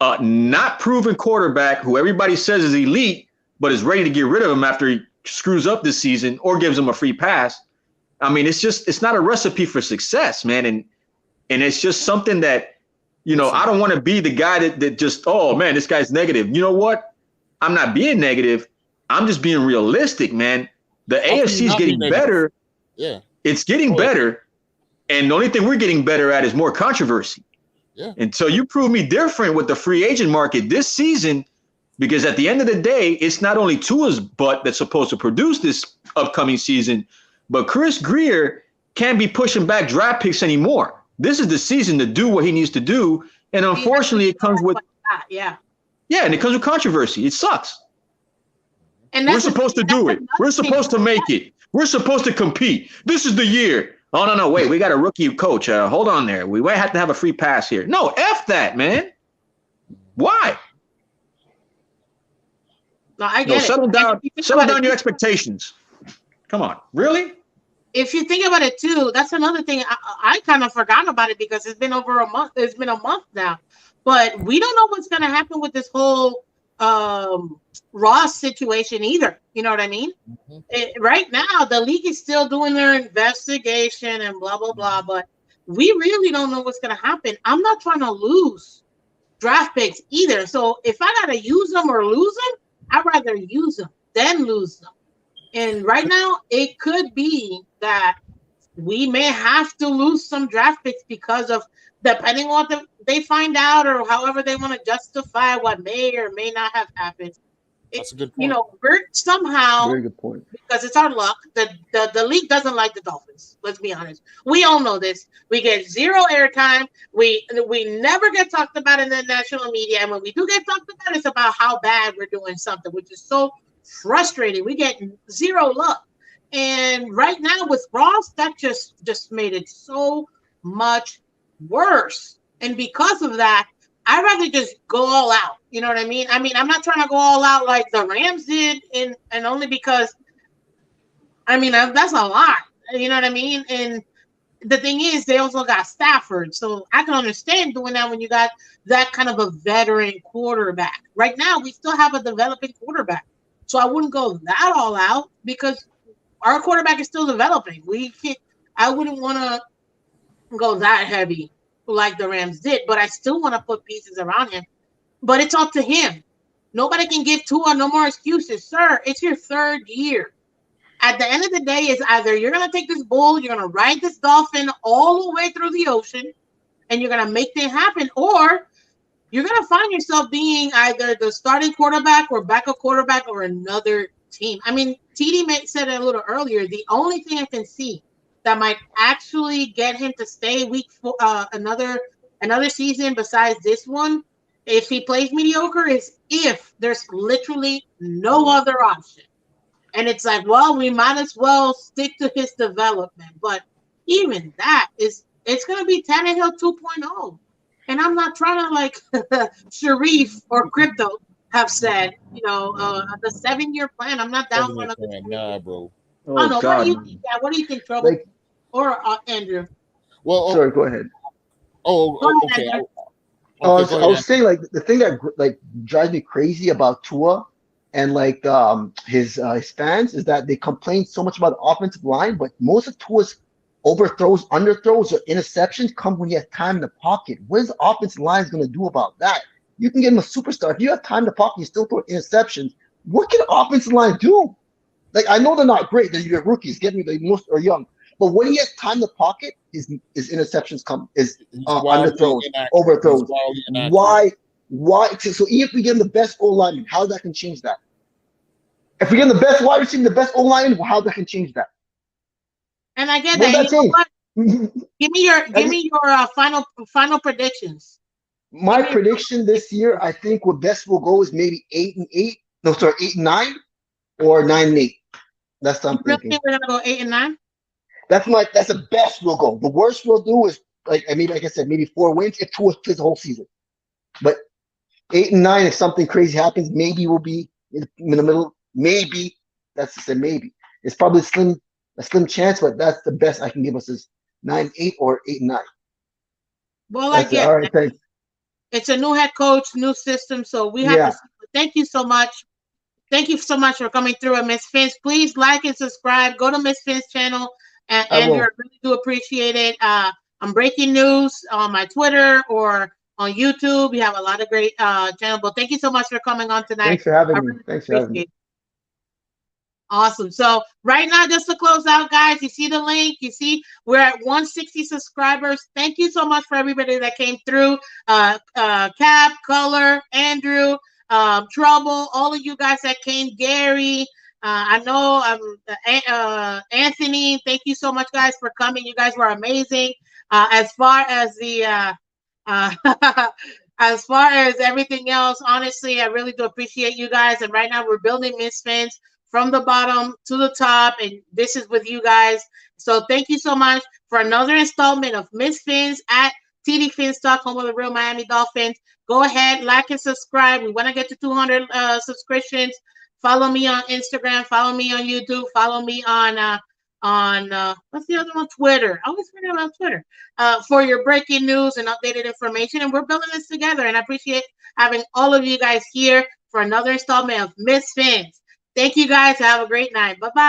S6: not proven quarterback who everybody says is elite, but is ready to get rid of him after he screws up this season or gives him a free pass. I mean, it's not a recipe for success, man. And it's just something that, I don't want to be the guy that just, this guy's negative. You know what? I'm not being negative. I'm just being realistic, man. The AFC is getting better.
S7: Yeah.
S6: It's getting better, and the only thing we're getting better at is more controversy.
S7: Yeah.
S6: And so you prove me different with the free agent market this season, because at the end of the day, it's not only Tua's butt that's supposed to produce this upcoming season, but Chris Grier can't be pushing back draft picks anymore. This is the season to do what he needs to do. And unfortunately, it comes with and it comes with controversy. It sucks.
S1: And
S6: we're supposed to do it. We're supposed to make it. We're supposed to compete. This is the year. Oh, no, wait. We got a rookie coach. Hold on there. We might have to have a free pass here. No, F that, man. Why?
S1: No, I get it.
S6: Settle down your expectations. Come on. Really?
S1: If you think about it too, that's another thing. I kind of forgot about it because it's been over a month. It's been a month now. But we don't know what's going to happen with this whole Ross situation either. You know what I mean? Right now, the league is still doing their investigation and blah, blah, blah. But we really don't know what's going to happen. I'm not trying to lose draft picks either. So if I got to use them or lose them, I'd rather use them than lose them. And right now, it could be that we may have to lose some draft picks because of, depending on what they find out or however they want to justify what may or may not have happened.
S7: That's a good point.
S1: You know, we're somehow,
S8: Very good point.
S1: because it's our luck, the league doesn't like the Dolphins. Let's be honest. We all know this. We get zero airtime. We never get talked about in the national media. And when we do get talked about, it's about how bad we're doing something, which is so frustrating. We get zero love. And right now with Ross, that just made it so much worse. And because of that, I'd rather just go all out. You know what I mean? I mean, I'm not trying to go all out like the Rams did, and only because, I mean, that's a lot. You know what I mean? And the thing is, they also got Stafford. So I can understand doing that when you got that kind of a veteran quarterback. Right now, we still have a developing quarterback. So I wouldn't go that all out because our quarterback is still developing. I wouldn't want to go that heavy like the Rams did, but I still want to put pieces around him. But it's up to him. Nobody can give Tua no more excuses. Sir, it's your third year. At the end of the day, it's either you're going to take this bull, you're going to ride this dolphin all the way through the ocean, and you're going to make things happen, or you're going to find yourself being either the starting quarterback or backup quarterback or another team. I mean, TD said it a little earlier. The only thing I can see that might actually get him to stay another season besides this one, if he plays mediocre, is if there's literally no other option. And it's like, well, we might as well stick to his development. But even that it's going to be Tannehill 2.0. And I'm not trying to, like Sharif or Crypto have said, the 7-year plan. I'm not down for another.
S7: Nah, bro.
S6: Oh,
S1: no,
S6: God.
S1: what do you think, Trouble?
S8: Like,
S1: or Andrew?
S7: Well,
S8: sorry, go ahead.
S7: Okay.
S8: I was saying, like, the thing that like drives me crazy about Tua and like his fans is that they complain so much about the offensive line, but most of Tua's overthrows, underthrows, or interceptions come when he has time in the pocket. What is the offensive line going to do about that? You can get him a superstar. If you have time in the pocket, you still throw interceptions. What can the offensive line do? Like, I know they're not great. They're rookies. Get me, the most are young. But when he has time in the pocket, his interceptions come, underthrows, overthrows. Why? So if we get him the best O-lineman, how that can change that? If we get him the best wide receiver, the best O-lineman, how that can change that?
S1: And I get that. You know what? Give me your final predictions.
S8: My prediction this year, I think what best will go is maybe 8-8. No, sorry, 8-9 or 9-8. That's what I'm thinking.
S1: We're gonna go 8 and 9.
S8: That's the best we'll go. The worst we'll do is like I said, maybe 4 wins if Tua plays the whole season. But 8 and 9, if something crazy happens, maybe we'll be in the middle. Maybe that's to say maybe. It's probably a slim chance, but that's the best I can give us is 9-8 or 8-9.
S1: Well, I get.
S8: All right, thanks.
S1: It's a new head coach, new system, so we have to. Thank you so much. Thank you so much for coming through. And Miss Phins, please like and subscribe. Go to Miss Phins' channel, and I really do appreciate it. I'm breaking news on my Twitter or on YouTube. We have a lot of great channels. But thank you so much for coming on tonight.
S8: Thanks for having me. Thanks for having me.
S1: Awesome. So right now, just to close out, guys, you see the link. You see we're at 160 subscribers. Thank you so much for everybody that came through. Cap, Color, Andrew, Trouble, all of you guys that came. Gary, I know Anthony. Thank you so much, guys, for coming. You guys were amazing. As far as the as far as everything else, honestly, I really do appreciate you guys. And right now, we're building Miss Phins from the bottom to the top, and this is with you guys. So thank you so much for another installment of Miss Phins at TDPHINSTALK, home of the real Miami Dolphins. Go ahead, like and subscribe. We want to get to 200 subscriptions. Follow me on Instagram. Follow me on YouTube. Follow me on what's the other one? Twitter. I always forget about Twitter. For your breaking news and updated information. And we're building this together. And I appreciate having all of you guys here for another installment of Miss Phins. Thank you guys. Have a great night. Bye-bye.